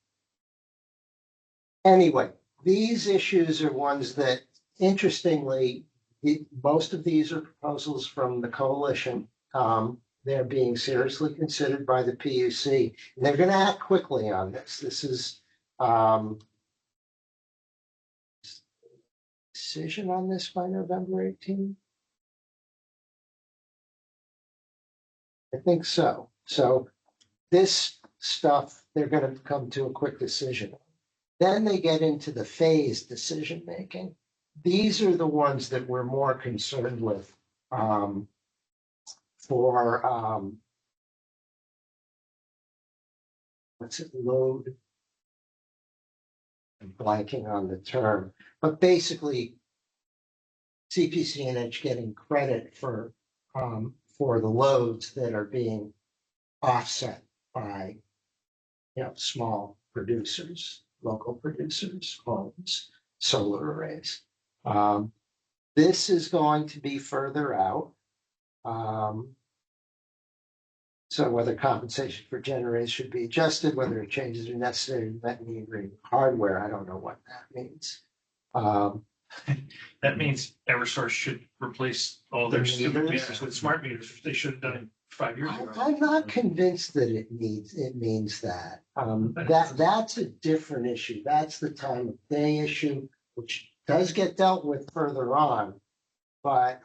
Anyway, these issues are ones that, interestingly, most of these are proposals from the coalition. They're being seriously considered by the PUC, and they're going to act quickly on this. This is decision on this by November 18th. I think so. So this stuff, they're going to come to a quick decision. Then they get into the phased decision making. These are the ones that we're more concerned with for what's it, load? I'm blanking on the term, but basically CPC&H getting credit for the loads that are being offset by small producers, local producers, homes, solar arrays. This is going to be further out. So whether compensation for generators should be adjusted, whether changes are necessary to net metering hardware, I don't know what that means. That means Eversource should replace all their stupid meters? meters with smart meters, which they should have done 5 years ago. I'm not convinced that it means that. That's a different issue. That's the time of day issue, which does get dealt with further on. But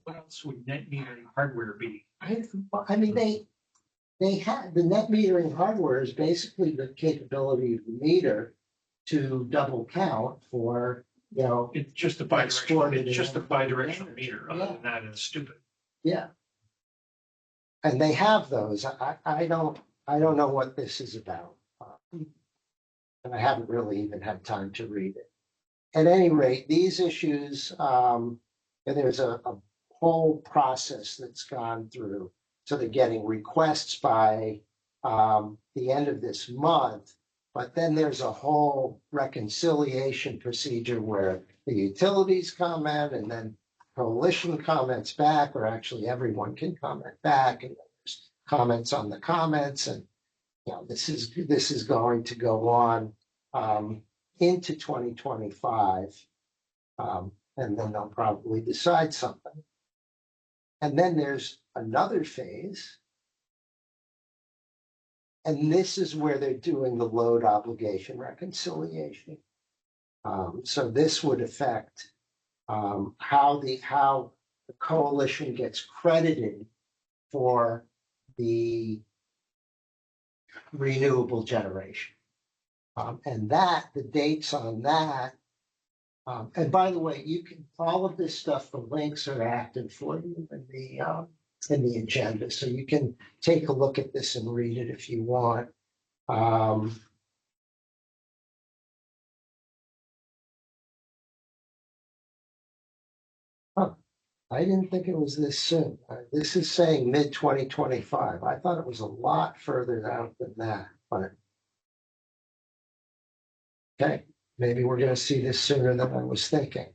What else would net metering hardware be? I mean, they have the net metering hardware is basically the capability of the meter to double count for, It's just a Exported bidirectional energy. meter. Other than that, it's stupid. yeah. And they have those. I don't know what this is about. And I haven't really even had time to read it. At any rate, these issues, and there's a whole process that's gone through. So they're getting requests by the end of this month, but then there's a whole reconciliation procedure where the utilities comment and then coalition comments back, or actually everyone can comment back, and there's comments on the comments, and this is going to go on into 2025, and then they'll probably decide something. And then there's another phase and this is where they're doing the load obligation reconciliation. So this would affect how the coalition gets credited for the renewable generation. And the dates on that. And by the way, you can, all of this stuff, the links are active for you in the agenda. So you can take a look at this and read it if you want. I didn't think it was this soon. This is saying mid-2025. I thought it was a lot further out than that, but okay, maybe we're gonna see this sooner than I was thinking.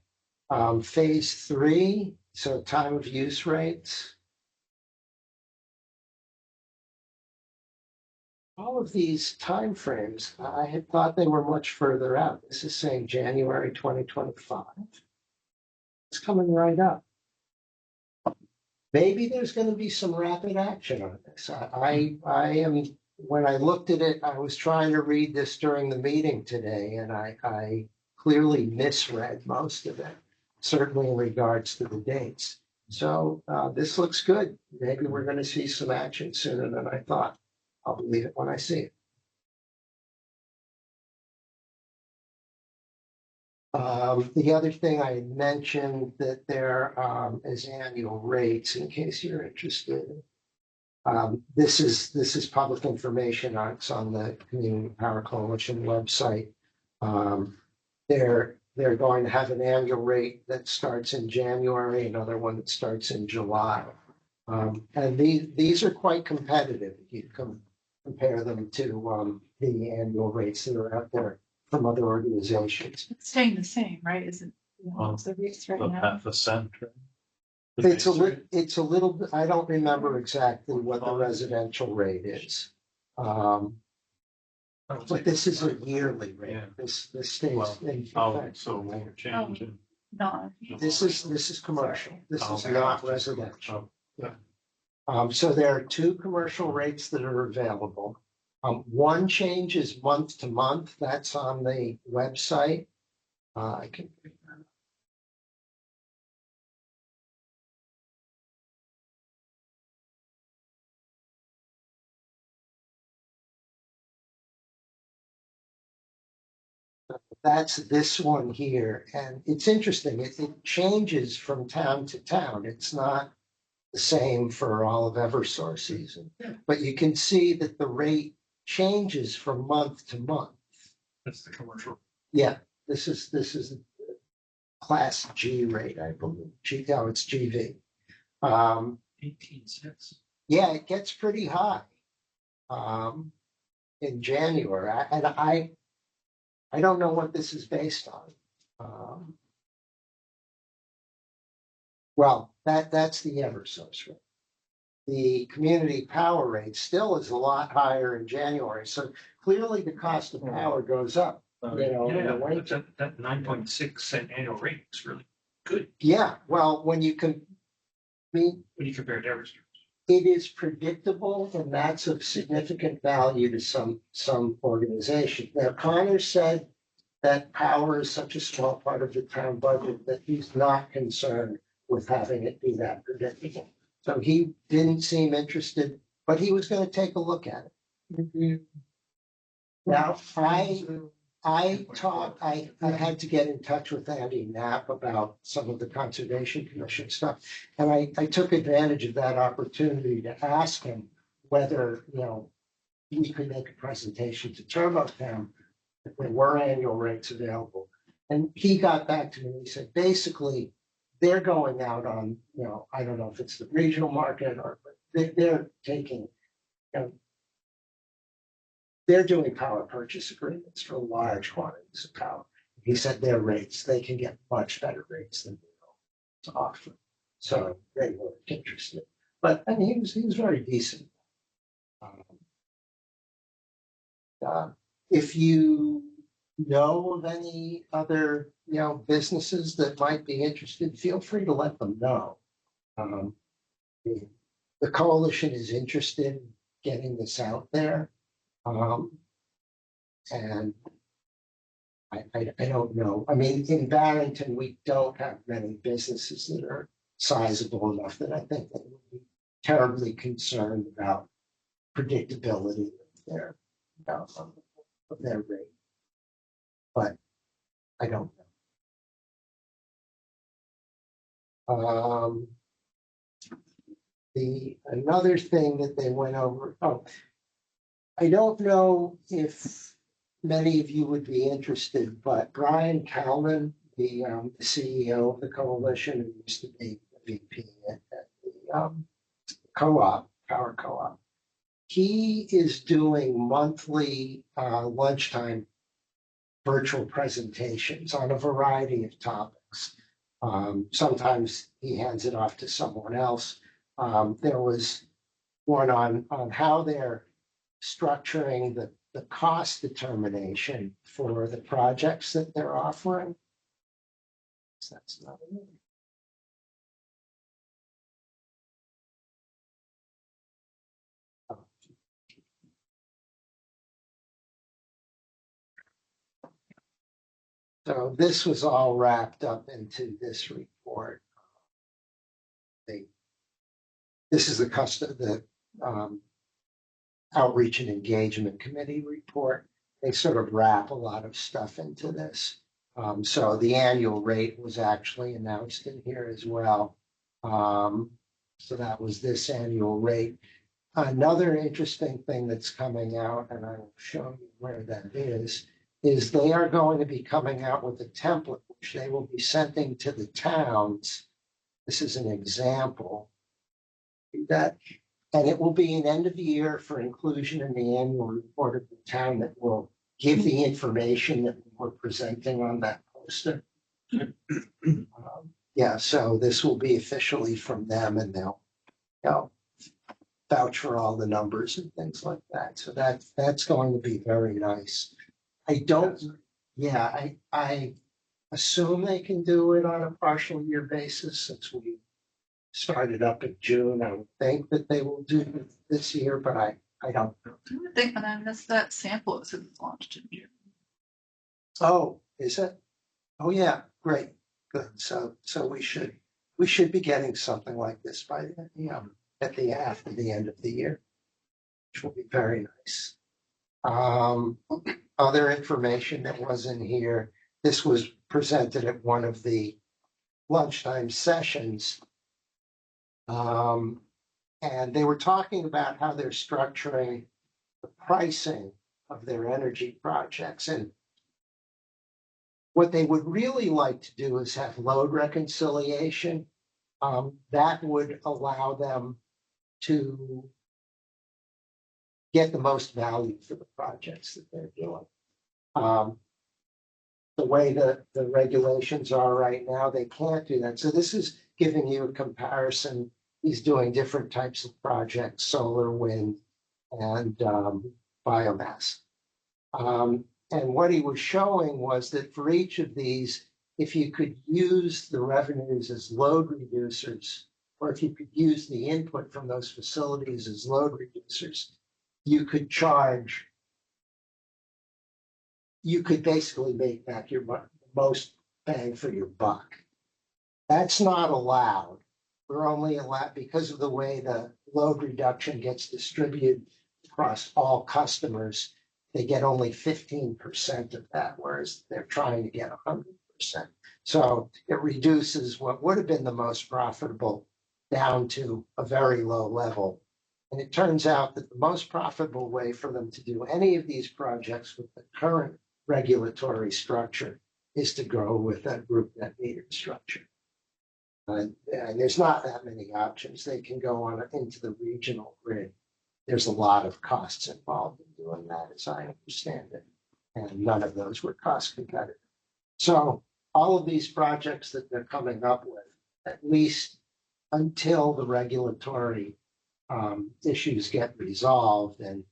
Phase 3, so time of use rates. All of these timeframes, I had thought they were much further out. This is saying January 2025. It's coming right up. Maybe there's going to be some rapid action on this. I am, when I looked at it, I was trying to read this during the meeting today, and I clearly misread most of it, certainly in regards to the dates. So this looks good. Maybe we're going to see some action sooner than I thought. I'll believe it when I see it. The other thing I mentioned that there is annual rates, in case you're interested. This is public information. It's on the Community Power Coalition website. They're going to have an annual rate that starts in January, another one that starts in July. And these are quite competitive. You can compare them to the annual rates that are out there from other organizations. It's staying the same, right? Isn't, the rates right now? half a cent. It's a little bit, I don't remember exactly what the residential rate is. But this is a yearly rate. Yeah. This stays Well, in Oh, effect. so we're changing. No. This is commercial. This is Okay. not residential. Oh, So there are 2 commercial rates that are available. One change is month to month. That's on the website. I can. That's this one here. And it's interesting. It changes from town to town. It's not the same for all of Eversources. But you can see that the rate changes from month to month. That's the commercial. Yeah, this is class G rate, I believe. It's GV. 18 cents. Yeah, it gets pretty high in January. I don't know what this is based on. Well, that's the Eversource rate. The community power rate still is a lot higher in January. So clearly the cost of power goes up. In the winter. That 9.6 cent annual rate is really good Yeah, well, when you compare when you compare it to Eversource. it is predictable, and that's of significant value to some organizations. Now, Connor said that power is such a small part of the town budget that he's not concerned with having it be that predictable. So he didn't seem interested, but he was going to take a look at it. Now, I had to get in touch with Andy Knapp about some of the Conservation Commission stuff. And I took advantage of that opportunity to ask him whether, we could make a presentation to TurboTown if there were annual rates available. And he got back to me and he said, basically, they're going out on, I don't know if it's the regional market or they're taking, they're doing power purchase agreements for large quantities of power. He said their rates, they can get much better rates than to offer. So they weren't interested. But I mean, he was very decent. If you know of any other, businesses that might be interested, feel free to let them know. The coalition is interested in getting this out there. And I don't know. I mean, in Barrington, we don't have many businesses that are sizable enough that I think they would be terribly concerned about predictability of their rate. But I don't know. Another thing that they went over, I don't know if many of you would be interested, but Brian Calvin, the CEO of the coalition, who used to be the VP at the co-op, power co-op, he is doing monthly lunchtime virtual presentations on a variety of topics. Sometimes he hands it off to someone else. There was one on how they're structuring the cost determination for the projects that they're offering. So that's not it. So this was all wrapped up into this report. This is the Outreach and Engagement Committee report. They sort of wrap a lot of stuff into this. So the annual rate was actually announced in here as well. So that was this annual rate. Another interesting thing that's coming out, and I will show you where that is they are going to be coming out with a template, which they will be sending to the towns. This is an example that, and it will be an end of year for inclusion in the annual report of the town that will give the information that we're presenting on that poster. Yeah, so this will be officially from them, and they'll vouch for all the numbers and things like that. So that's going to be very nice. I assume they can do it on a partial year basis since we started up in June. I would think that they will do it this year, but I don't know. I would think, and I missed that sample. It said it's launched in June. Oh, is it? Oh, yeah, great, good. So we should be getting something like this by after the end of the year, which will be very nice. Other information that was in here. This was presented at one of the lunchtime sessions. And they were talking about how they're structuring the pricing of their energy projects. And what they would really like to do is have load reconciliation. That would allow them to get the most value for the projects that they're doing. The way the regulations are right now, they can't do that. So this is giving you a comparison. He's doing different types of projects, solar, wind, and biomass. And what he was showing was that for each of these, if you could use the revenues as load reducers, or if you could use the input from those facilities as load reducers, you could basically make back your most bang for your buck. That's not allowed. We're only allowed because of the way the load reduction gets distributed across all customers. They get only 15% of that, whereas they're trying to get 100%. So it reduces what would have been the most profitable down to a very low level. And it turns out that the most profitable way for them to do any of these projects with the current regulatory structure is to go with a group net metered structure. And there's not that many options. They can go into the regional grid. There's a lot of costs involved in doing that, as I understand it. And none of those were cost competitive. So all of these projects that they're coming up with, at least until the regulatory issues get resolved and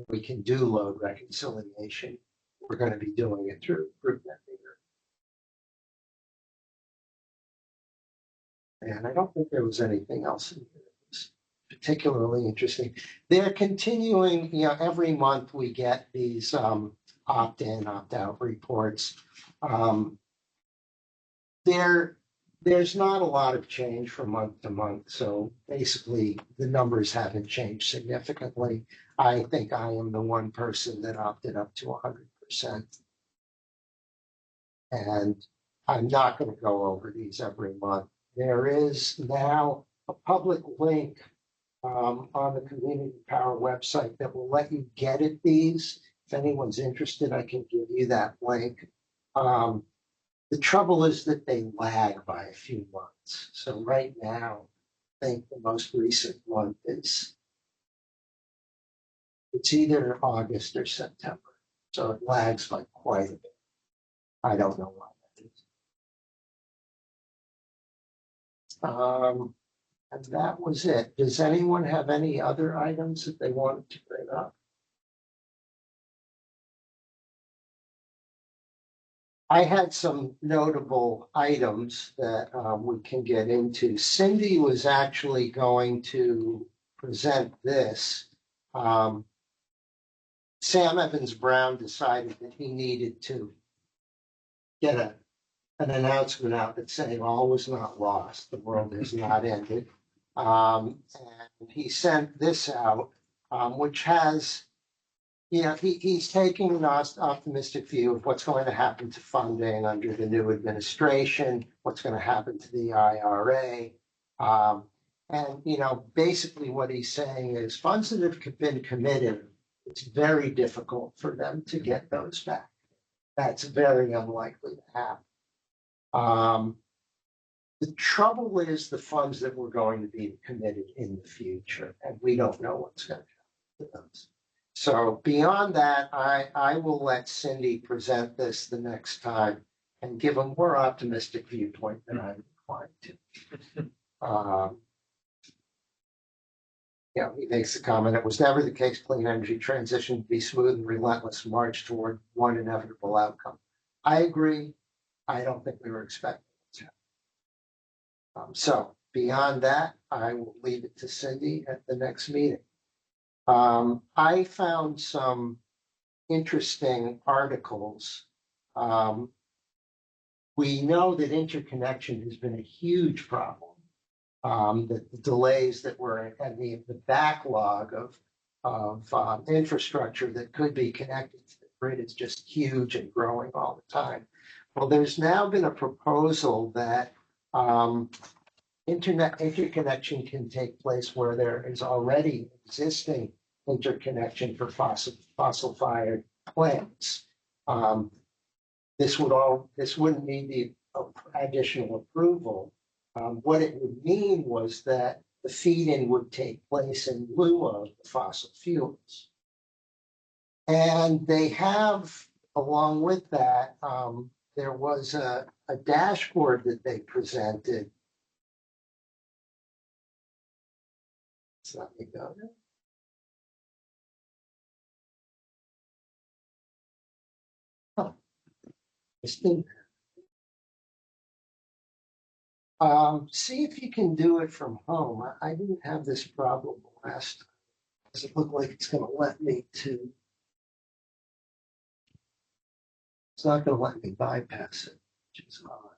we can do load reconciliation, we're going to be doing it through group net meter. And I don't think there was anything else in here that was particularly interesting. They're continuing, every month we get these opt-in, opt-out reports. Um, there's not a lot of change from month to month, so basically the numbers haven't changed significantly. I think I am the one person that opted up to 100%. And I'm not going to go over these every month. There is now a public link on the Community Power website that will let you get at these. If anyone's interested, I can give you that link. The trouble is that they lag by a few months. So right now, I think the most recent one it's either August or September. So it lags by quite a bit. I don't know why that is. And that was it. Does anyone have any other items that they wanted to bring up? I had some notable items that we can get into. Cindy was actually going to present this. Sam Evans Brown decided that he needed to get an announcement out that saying all was not lost, the world has not ended. And he sent this out, which has, he's taking an optimistic view of what's going to happen to funding under the new administration, what's going to happen to the IRA. And, basically what he's saying is funds that have been committed, it's very difficult for them to get those back. That's very unlikely to happen. The trouble is the funds that were going to be committed in the future, and we don't know what's going to happen to those. So beyond that, I will let Cindy present this the next time and give a more optimistic viewpoint than I'm inclined to. He makes the comment, it was never the case clean energy transition to be smooth and relentless march toward one inevitable outcome. I agree. I don't think we were expecting it to happen. So beyond that, I will leave it to Cindy at the next meeting. I found some interesting articles. We know that interconnection has been a huge problem. That the delays that were and the backlog of infrastructure that could be connected to the grid is just huge and growing all the time. Well, there's now been a proposal that interconnection can take place where there is already existing interconnection for fossil-fired plants. This wouldn't need the additional approval. What it would mean was that the feed-in would take place in lieu of the fossil fuels. And they have, along with that, there was a dashboard that they presented. So let me go there. Oh, it's in there. See if you can do it from home. I didn't have this problem last time. Does it look like it's going to let me to? It's not going to let me bypass it, which is odd.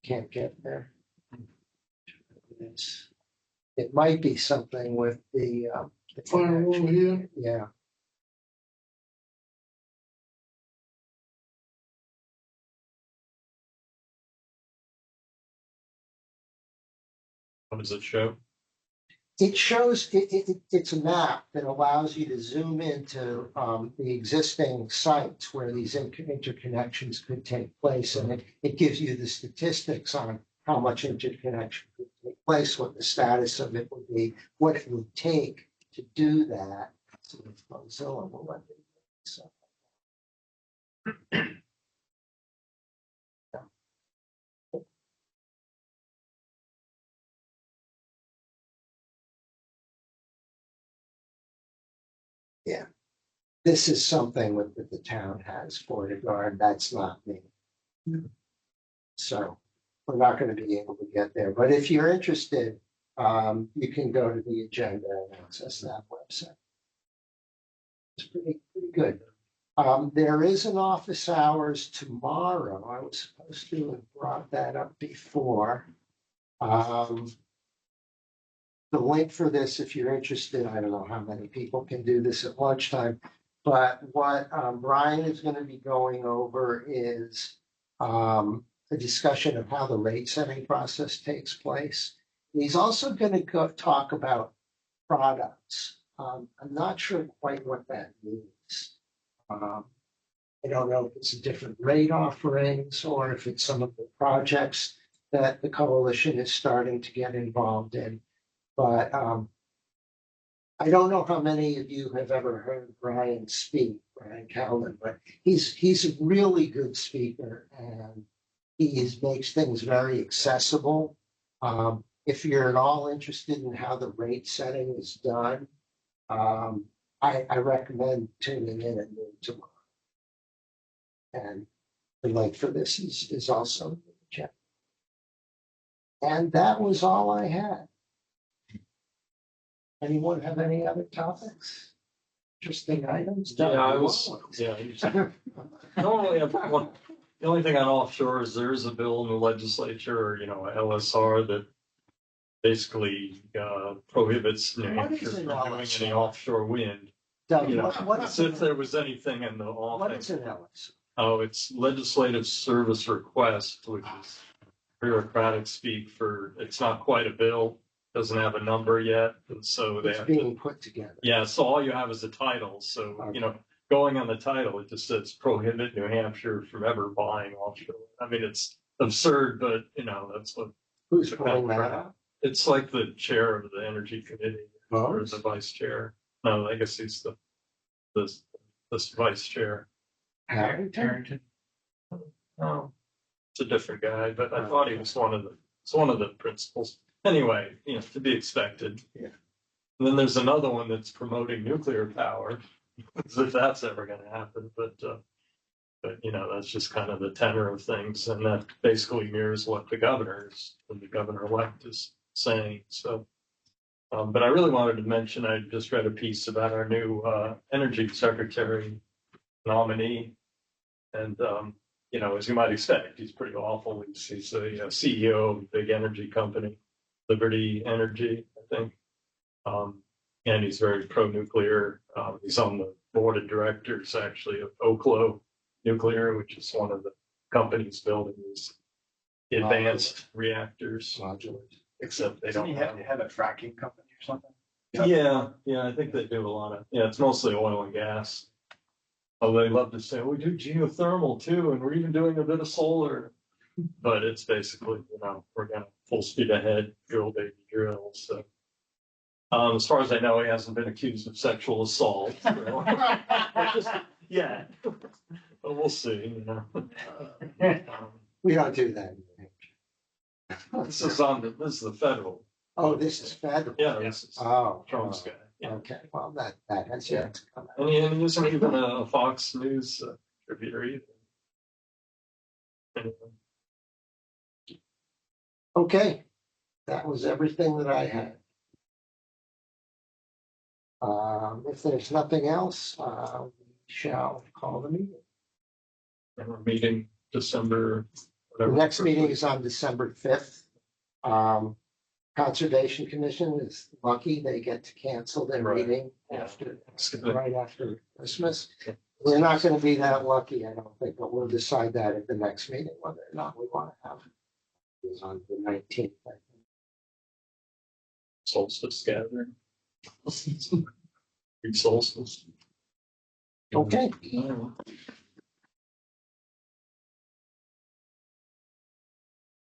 Can't get there. It might be something with the Firewall here. Yeah. What does it show? It shows it's a map that allows you to zoom into the existing sites where these interconnections could take place, and it gives you the statistics on how much interconnection could take place, what the status of it would be, what it would take to do that. So Mozilla will let me do so. Yeah. This is something that the town has for to guard. That's not me. So we're not going to be able to get there. But if you're interested, you can go to the agenda and access that website. It's pretty good. There is an office hours tomorrow. I was supposed to have brought that up before. The link for this, if you're interested, I don't know how many people can do this at lunchtime, but what Brian is going to be going over is a discussion of how the rate setting process takes place. He's also going to talk about products. I'm not sure quite what that means. I don't know if it's a different rate offerings or if it's some of the projects that the coalition is starting to get involved in. But I don't know how many of you have ever heard Brian speak, Brian Calvin, but he's a really good speaker and he makes things very accessible. If you're at all interested in how the rate setting is done, I recommend tuning in at noon tomorrow. And the link for this is also in the chat. And that was all I had. Anyone have any other topics? Interesting items? Normally, the only thing on offshore is there is a bill in the legislature, or, LSR that basically prohibits New What Hampshire is from an doing LSR? any offshore wind. Doug, What if there was anything in the what offing. is an Ellis? Oh, it's legislative service request, which is bureaucratic speak for, it's not quite a bill, doesn't have a number yet, and so they It's have being to, put together. yeah, so all you have is a title, so, going on the title, it just says prohibit New Hampshire from ever buying offshore. I mean, it's absurd, but, that's what. Who's pulling that out? It's like the chair of the energy committee, or Oh, the vice chair. No, I guess he's the vice chair. Barrington? Oh, it's a different guy, but I thought he was one of the principals. Anyway, to be expected. Yeah. And then there's another one that's promoting nuclear power, as if that's ever going to happen. But that's just kind of the tenor of things, and that basically mirrors what the governor-elect is saying. So, but I really wanted to mention, I just read a piece about our new energy secretary nominee, and as you might expect, he's pretty awful. He's a CEO of a big energy company, Liberty Energy, I think. And he's very pro-nuclear. He's on the board of directors, actually, of Oklo Nuclear, which is one of the companies building these advanced reactors. Modulars. Except they Doesn't don't he have a fracking company or something? Yeah, I think they do a lot of, it's mostly oil and gas. Although they love to say, we do geothermal too, and we're even doing a bit of solar. But it's basically, we're going to full speed ahead, drill baby drill. So, as far as I know, he hasn't been accused of sexual assault. Yeah, but we'll see. We don't do that. This is the federal. Oh, this is federal. Yeah, this is Oh. Trump's guy. Yeah. Okay, well, that has yet to come out. And he isn't even a Fox News contributor either. Anyway. Okay, that was everything that I had. If there's nothing else, we shall call the meeting. And we're meeting December. The next meeting is on December 5th. Conservation Commission is lucky they get to cancel their Right. meeting Yeah. right after Christmas. We're not going to be that lucky, I don't think, but we'll decide that at the next meeting, whether or not we want to have it. It's on the 19th. I think. Solstice gathering. Solstice. Okay. Oh.